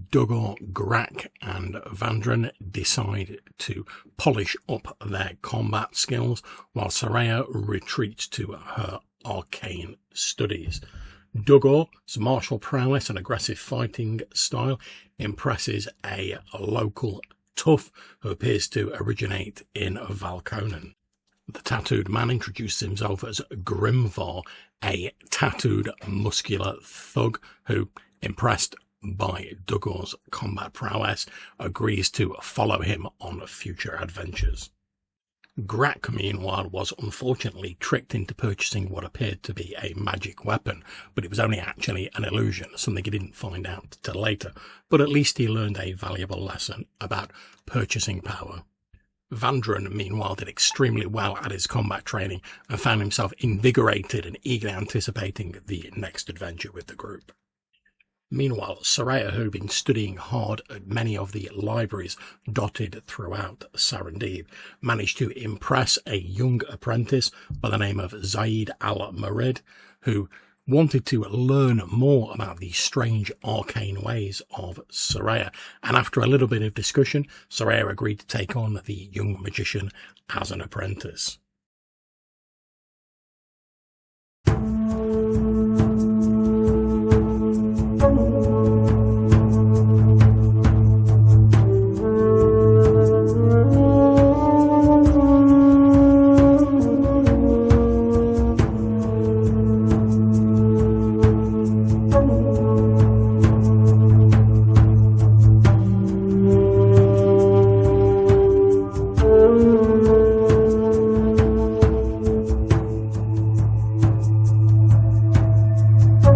Duggar, Grack, and Vandren decide to polish up their combat skills while Soraya retreats to her arcane studies. Duggar's martial prowess and aggressive fighting style impresses a local tough who appears to originate in Valkonen. The tattooed man introduces himself as Grimvar, a tattooed muscular thug who, impressed by Duggar's combat prowess, agrees to follow him on future adventures. Grack, meanwhile, was unfortunately tricked into purchasing what appeared to be a magic weapon, but it was only actually an illusion, something he didn't find out till later, but at least he learned a valuable lesson about purchasing power. Vandren, meanwhile, did extremely well at his combat training and found himself invigorated and eagerly anticipating the next adventure with the group. Meanwhile, Soraya, who had been studying hard at many of the libraries dotted throughout Sarandib, managed to impress a young apprentice by the name of Zaid al-Marid, who wanted to learn more about the strange arcane ways of Soraya, and after a little bit of discussion, Soraya agreed to take on the young magician as an apprentice.